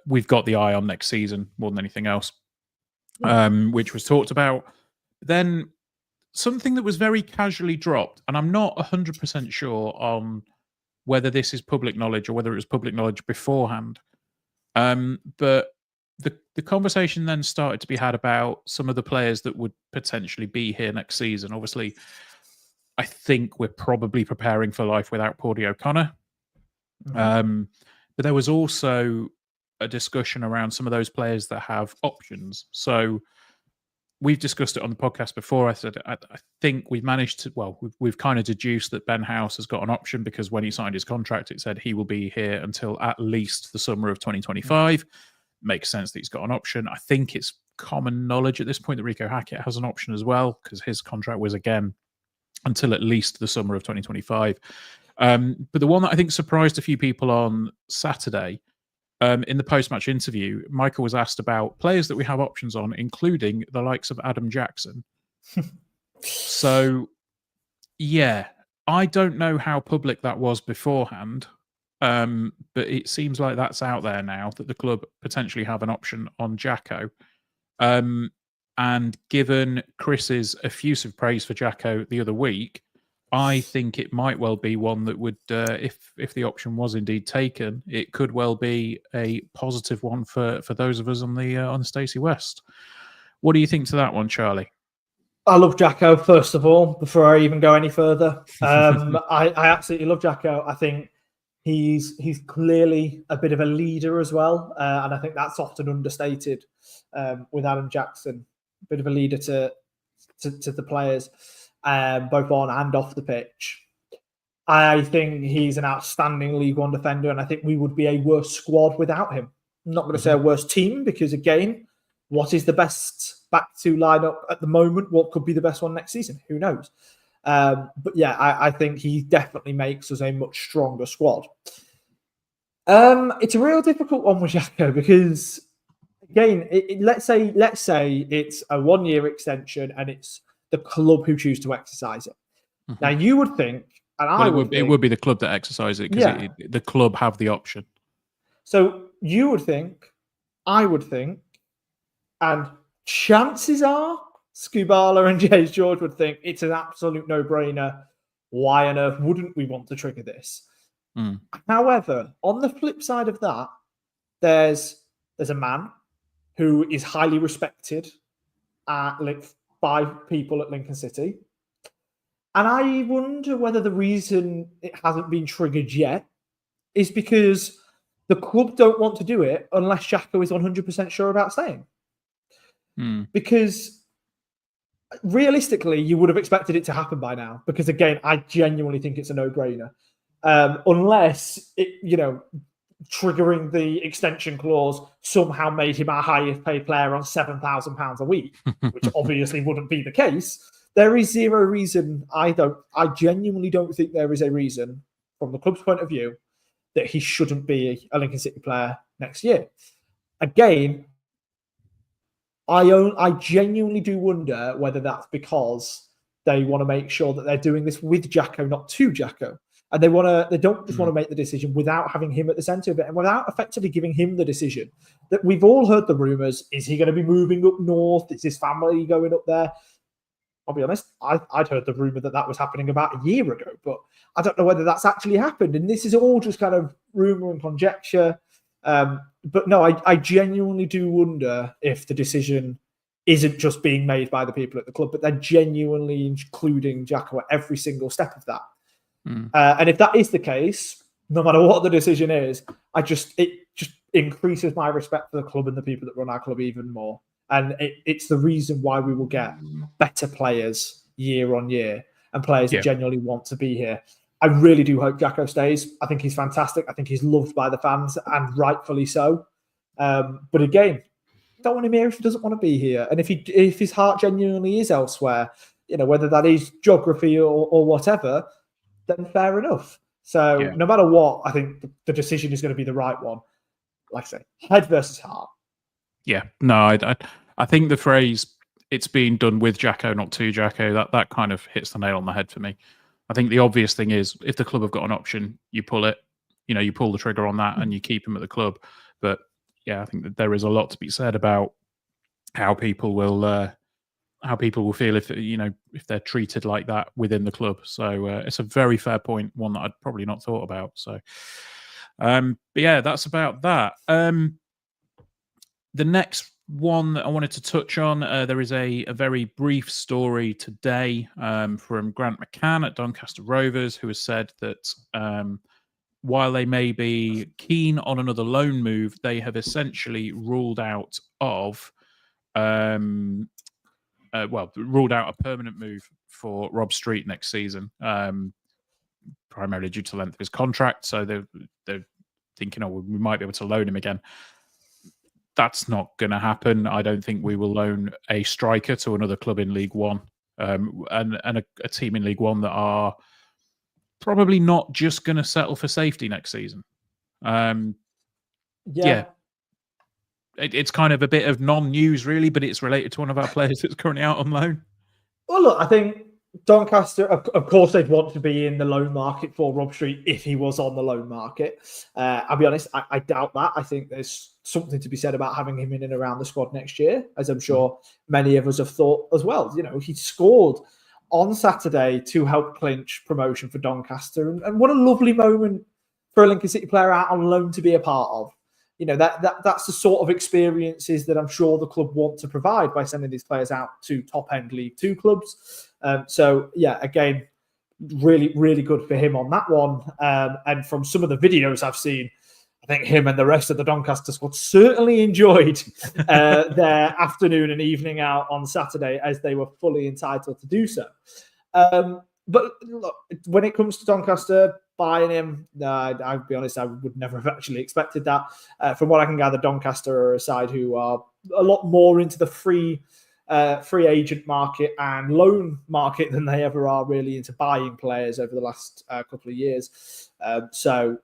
we've got the eye on next season more than anything else, which was talked about. Then something that was very casually dropped, and I'm not 100% sure on whether this is public knowledge or whether it was public knowledge beforehand. But the conversation then started to be had about some of the players that would potentially be here next season. Obviously, I think we're probably preparing for life without Paudie O'Connor. But there was also a discussion around some of those players that have options. So we've discussed it on the podcast before. I said I think we've managed to. Well, we've kind of deduced that Ben House has got an option because when he signed his contract, it said he will be here until at least the summer of 2025. Makes sense that he's got an option. I think it's common knowledge at this point that Rico Hackett has an option as well because his contract was again until at least the summer of 2025. But the one that I think surprised a few people on Saturday. In the post-match interview, Michael was asked about players that we have options on, including the likes of Adam Jackson. So, yeah, I don't know how public that was beforehand, but it seems like that's out there now, that the club potentially have an option on Jacko. And given Chris's effusive praise for Jacko the other week, I think it might well be one that would, if the option was indeed taken, it could well be a positive one for those of us on the Stacey West. What do you think to that one, Charlie? I love Jacko, first of all, before I even go any further. I absolutely love Jacko. I think he's clearly a bit of a leader as well. And I think that's often understated with Adam Jackson, a bit of a leader to the players. Both on and off the pitch. I think he's an outstanding League One defender, and I think we would be a worse squad without him. I'm not going to say a worse team, because again, what is the best back two lineup at the moment? What could be the best one next season? Who knows? But yeah, I think he definitely makes us a much stronger squad. It's a real difficult one with Jacko because, again, let's say it's a 1-year extension and it's the club who choose to exercise it. Now, you would think, and it would be the club that exercise it because the club have the option. So you would think, I would think, and chances are Skubala and James George would think it's an absolute no-brainer. Why on earth wouldn't we want to trigger this? However, on the flip side of that, there's a man who is highly respected by people at Lincoln City. And I wonder whether the reason it hasn't been triggered yet is because the club don't want to do it unless Jacko is 100% sure about staying. Because realistically, you would have expected it to happen by now. Because again, I genuinely think it's a no-brainer. Unless triggering the extension clause somehow made him our highest paid player on £7,000 a week, which obviously wouldn't be the case. There is zero reason. I genuinely don't think there is a reason from the club's point of view that he shouldn't be a Lincoln City player next year. Again, I genuinely do wonder whether that's because they want to make sure that they're doing this with Jacko, not to Jacko. And they don't just want to make the decision without having him at the centre of it and without effectively giving him the decision. That we've all heard the rumours. Is he going to be moving up north? Is his family going up there? I'll be honest, I'd heard the rumour that was happening about a year ago, but I don't know whether that's actually happened. And this is all just kind of rumour and conjecture. But no, I genuinely do wonder if the decision isn't just being made by the people at the club, but they're genuinely including Jacko at every single step of that. And if that is the case, no matter what the decision is, it just increases my respect for the club and the people that run our club even more. And it's the reason why we will get better players year on year and players that genuinely want to be here. I really do hope Jacko stays. I think he's fantastic. I think he's loved by the fans, and rightfully so. But again, don't want him here if he doesn't want to be here. And if his heart genuinely is elsewhere, whether that is geography or whatever, then fair enough. So no matter what, I think the decision is going to be the right one. Like I say, head versus heart. Yeah, no, I think the phrase "it's being done with Jacko, not to Jacko" that kind of hits the nail on the head for me. I think the obvious thing is if the club have got an option, you pull it. You pull the trigger on that and you keep him at the club. But yeah, I think that there is a lot to be said about how people will feel if they're treated like that within the club. So it's a very fair point, one that I'd probably not thought about. So, but yeah, that's about that. The next one that I wanted to touch on, there is a very brief story today from Grant McCann at Doncaster Rovers, who has said that while they may be keen on another loan move, they have essentially ruled out of ruled out a permanent move for Rob Street next season, primarily due to the length of his contract. So they're thinking, oh, we might be able to loan him again. That's not going to happen. I don't think we will loan a striker to another club in League One, and a team in League One that are probably not just going to settle for safety next season. It's kind of a bit of non-news, really, but it's related to one of our players that's currently out on loan. Well, look, I think Doncaster, of course, they'd want to be in the loan market for Rob Street if he was on the loan market. I'll be honest, I doubt that. I think there's something to be said about having him in and around the squad next year, as I'm sure many of us have thought as well. You know, he scored on Saturday to help clinch promotion for Doncaster. And what a lovely moment for a Lincoln City player out on loan to be a part of. You know, that's the sort of experiences that I'm sure the club want to provide by sending these players out to top-end League Two clubs. So, yeah, again, really, really good for him on that one. And from some of the videos I've seen, I think him and the rest of the Doncaster squad certainly enjoyed their afternoon and evening out on Saturday, as they were fully entitled to do so. But look, when it comes to Doncaster buying him, I'll be honest, I would never have actually expected that. From what I can gather, Doncaster are a side who are a lot more into the free agent market and loan market than they ever are really into buying players over the last couple of years. So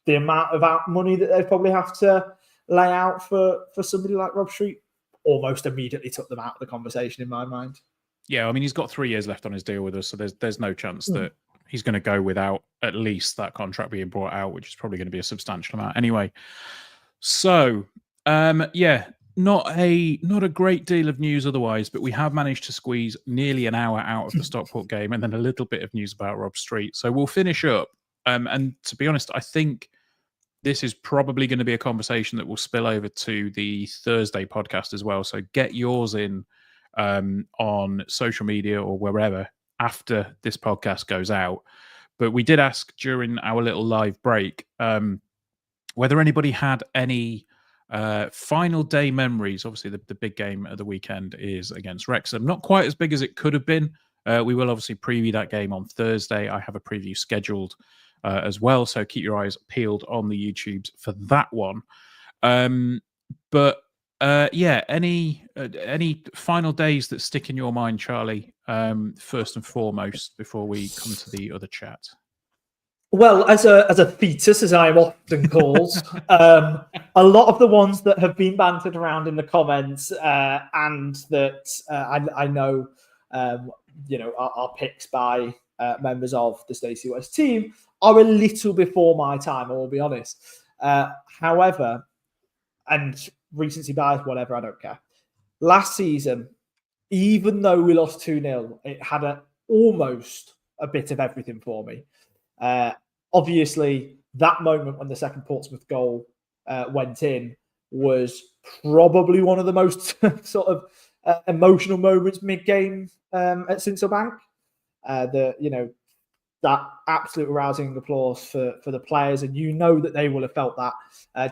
the amount of money that they probably have to lay out for somebody like Rob Street almost immediately took them out of the conversation in my mind. Yeah, I mean, he's got 3 years left on his deal with us, so there's no chance that he's going to go without at least that contract being brought out, which is probably going to be a substantial amount anyway. So, not a great deal of news otherwise, but we have managed to squeeze nearly an hour out of the Stockport game, and then a little bit of news about Rob Street. So we'll finish up. And to be honest, I think this is probably going to be a conversation that will spill over to the Thursday podcast as well. So get yours in on social media or wherever after this podcast goes out. But we did ask during our little live break whether anybody had any final day memories. Obviously, the big game of the weekend is against Wrexham. Not quite as big as it could have been. We will obviously preview that game on Thursday. I have a preview scheduled as well, so keep your eyes peeled on the YouTubes for that one. Any final days that stick in your mind, Charlie, first and foremost, before we come to the other chat? Well, as a fetus, as I am often called, a lot of the ones that have been bantered around in the comments and that I know, are picks by members of the Stacey West team are a little before my time, I will be honest. However, and recency bias, whatever, I don't care. Last season, even though we lost 2-0, it had almost a bit of everything for me. Obviously, that moment when the second Portsmouth goal went in was probably one of the most sort of emotional moments mid-game at Sincil Bank. That absolute rousing applause for the players, and you know that they will have felt that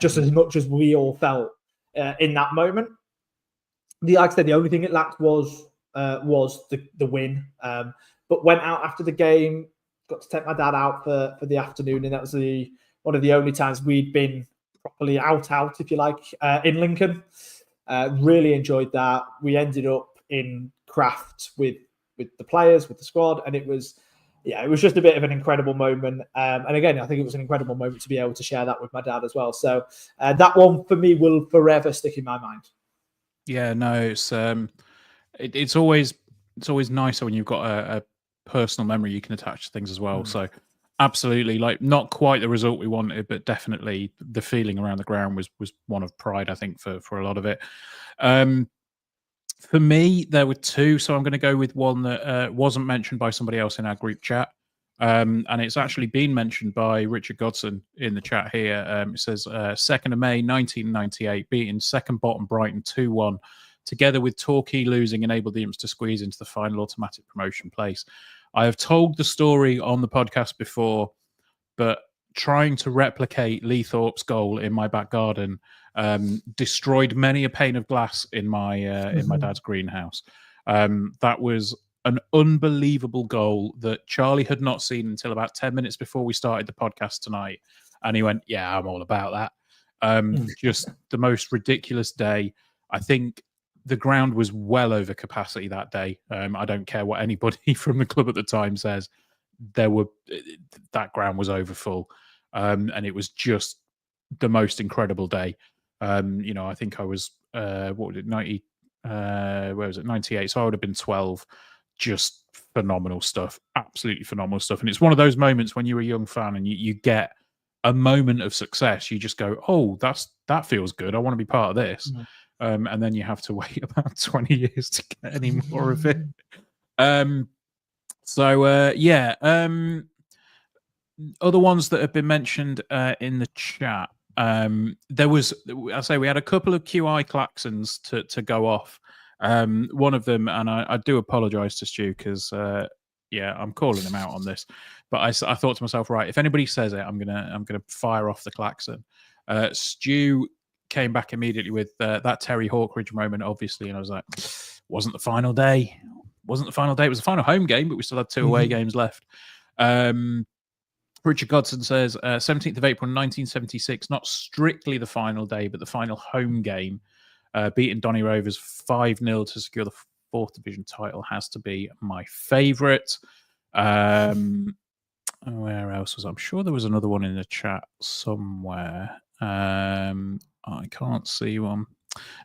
just as much as we all felt in that moment. Like I said, the only thing it lacked was the win. But went out after the game, got to take my dad out for the afternoon, and that was one of the only times we'd been properly out, if you like, in Lincoln. Really enjoyed that. We ended up in Craft with the players, with the squad, and it was just a bit of an incredible moment. And again, I think it was an incredible moment to be able to share that with my dad as well. So that one for me will forever stick in my mind. Yeah, no, it's always nicer when you've got a personal memory you can attach to things as well. So absolutely, like, not quite the result we wanted, but definitely the feeling around the ground was one of pride, I think, for a lot of it. For me, there were 2, so I'm going to go with one that wasn't mentioned by somebody else in our group chat. And it's actually been mentioned by Richard Godson in the chat here. It says, 2nd of May, 1998, beating second bottom Brighton 2-1. Together with Torquay losing, enabled the Imps to squeeze into the final automatic promotion place. I have told the story on the podcast before, but trying to replicate Lee Thorpe's goal in my back garden destroyed many a pane of glass in my dad's greenhouse. That was an unbelievable goal that Charlie had not seen until about 10 minutes before we started the podcast tonight. And he went, yeah, I'm all about that. Just the most ridiculous day. I think the ground was well over capacity that day. I don't care what anybody from the club at the time says. That ground was over full. And it was just the most incredible day. I think I was, 90, where was it, 98? So I would have been 12. Just phenomenal stuff, absolutely phenomenal stuff. And it's one of those moments when you're a young fan and you get a moment of success, you just go, oh, that feels good. I want to be part of this. And then you have to wait about 20 years to get any more of it. Other ones that have been mentioned in the chat. There was, we had a couple of QI klaxons to go off. One of them, and I do apologize to Stu because I'm calling him out on this. But I thought to myself, right, if anybody says it, I'm gonna fire off the klaxon. Stu came back immediately with that Terry Hawkridge moment, obviously, and I was like, wasn't the final day. It was the final home game, but we still had 2 away games left. Richard Godson says 17th of April 1976, not strictly the final day, but the final home game, beating Donny Rovers 5-0 to secure the 4th division title has to be my favourite. Where else was? I'm sure there was another one in the chat somewhere. I can't see one.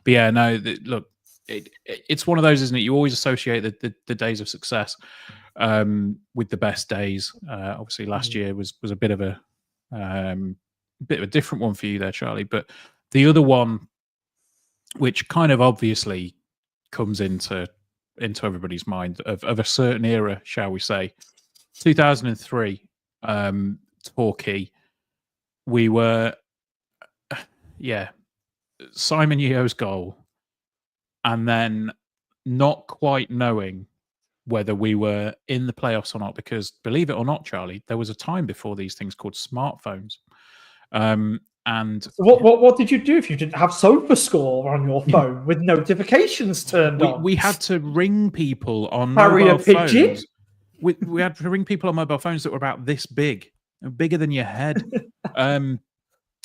But yeah, no, look, it's one of those, isn't it? You always associate the days of success with the best days. Obviously, last year was a bit of a different one for you there, Charlie. But the other one, which kind of obviously comes into everybody's mind of a certain era, shall we say, 2003, Torquay. We were, Simon Yeo's goal, and then not quite knowing whether we were in the playoffs or not, because believe it or not, Charlie, there was a time before these things called smartphones. And so what did you do if you didn't have SofaScore on your phone with notifications turned on? We had to ring people on Carry mobile a pigeon? phones. We had to ring people on mobile phones that were about this big, bigger than your head.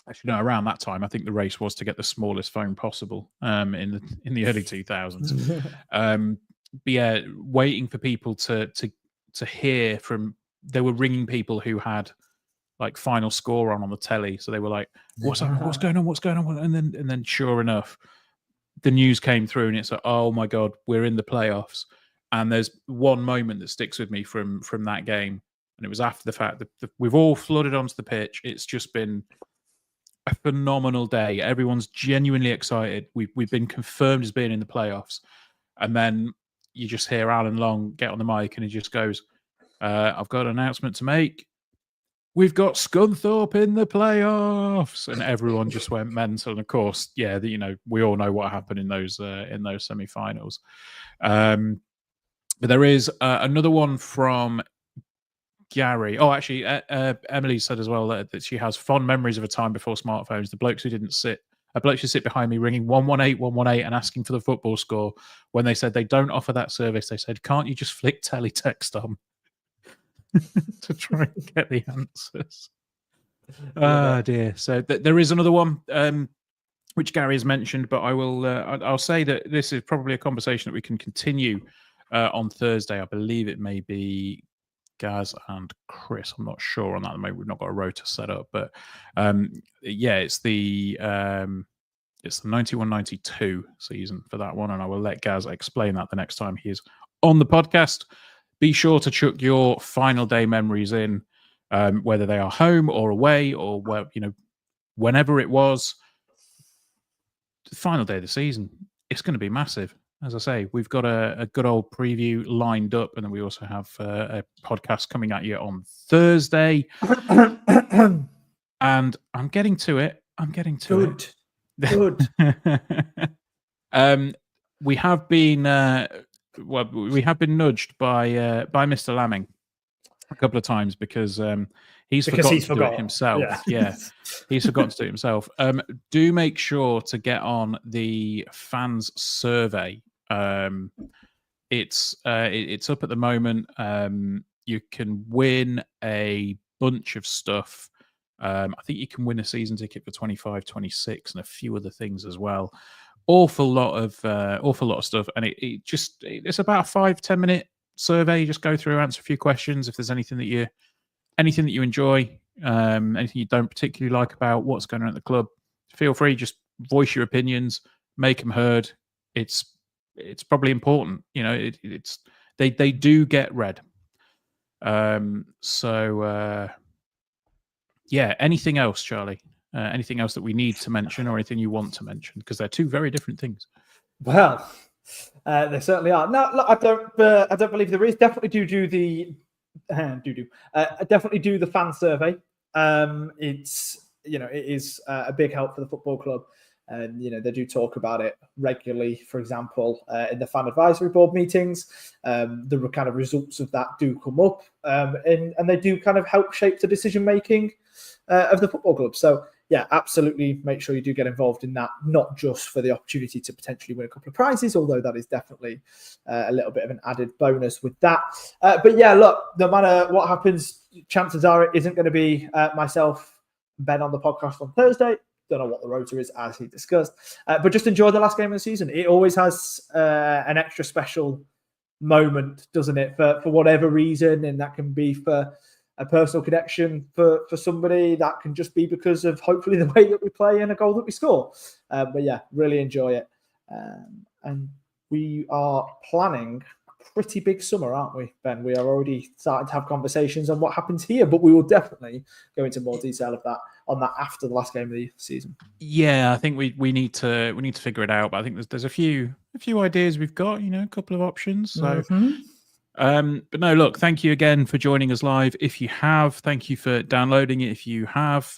Actually, no, around that time, I think the race was to get the smallest phone possible in the early 2000s. But yeah, waiting for people to hear from. They were ringing people who had like final score on the telly, so they were like, "What's up? What's going on?" And then, sure enough, the news came through, and it's like, "Oh my god, we're in the playoffs!" And there's one moment that sticks with me from that game, and it was after the fact that we've all flooded onto the pitch. It's just been a phenomenal day. Everyone's genuinely excited. We've been confirmed as being in the playoffs, and then you just hear Alan Long get on the mic, and he just goes, "I've got an announcement to make. We've got Scunthorpe in the playoffs," and everyone just went mental. And of course, we all know what happened in those semi-finals. But there is another one from Gary. Oh, actually, Emily said as well that she has fond memories of a time before smartphones. The blokes who sit behind me ringing 118 118 and asking for the football score. When they said they don't offer that service, they said, "Can't you just flick teletext on?" to try and get the answers. Oh dear. So there is another one which Gary has mentioned, but I will I'll say that this is probably a conversation that we can continue on Thursday. I believe it may be Gaz and Chris. I'm not sure on that. Maybe we've not got a rota set up, but it's the 91-92 season for that one, and I will let Gaz explain that the next time he is on the podcast. Be sure to chuck your final day memories in, whether they are home or away or whenever it was. The final day of the season, it's going to be massive. As I say, we've got a good old preview lined up, and then we also have a podcast coming at you on Thursday. And I'm getting to it. Good. We have been we have been nudged by Mr. Lamming a couple of times because he's forgotten to do it himself. Yeah, he's forgotten to do it himself. Do make sure to get on the fans survey. It's up at the moment. You can win a bunch of stuff. I think you can win a season ticket for 25, 26 and a few other things as well. Awful lot of stuff. And it's about a 5-10 minute survey. You just go through, answer a few questions. If there's anything that you enjoy, anything you don't particularly like about what's going on at the club, feel free, just voice your opinions, make them heard. It's probably important. They do get read. Yeah, anything else, Charlie? Anything else that we need to mention, or anything you want to mention? Because they're two very different things. Well, they certainly are. No, look, I don't believe there is. Definitely do the definitely do the fan survey. It is a big help for the football club, and they do talk about it regularly. For example, in the fan advisory board meetings, the kind of results of that do come up, and they do kind of help shape the decision making of the football club. So yeah, absolutely make sure you do get involved in that, not just for the opportunity to potentially win a couple of prizes, although that is definitely a little bit of an added bonus with that. But yeah, look, no matter what happens, chances are it isn't going to be myself and Ben on the podcast on Thursday. Don't know what the rota is, as he discussed. But just enjoy the last game of the season. It always has an extra special moment, doesn't it, for whatever reason, and that can be for a personal connection for somebody. That can just be because of hopefully the way that we play and a goal that we score. But yeah, really enjoy it. And we are planning a pretty big summer, aren't we, Ben? We are already starting to have conversations on what happens here, but we will definitely go into more detail on that after the last game of the season. Yeah, I think we need to figure it out. But I think there's a few ideas we've got. A couple of options. So. Mm-hmm. But no, look, thank you again for joining us live. If you have, thank you for downloading it. If you have,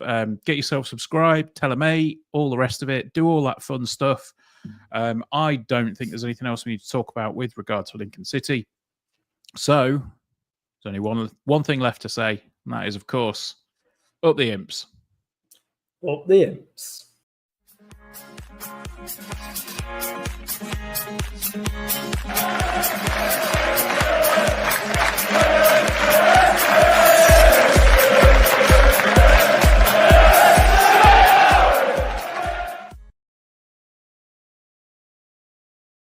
get yourself subscribed, tell a mate, all the rest of it, do all that fun stuff. I don't think there's anything else we need to talk about with regard to Lincoln City. So there's only one thing left to say, and that is, of course, up the Imps. Up the Imps.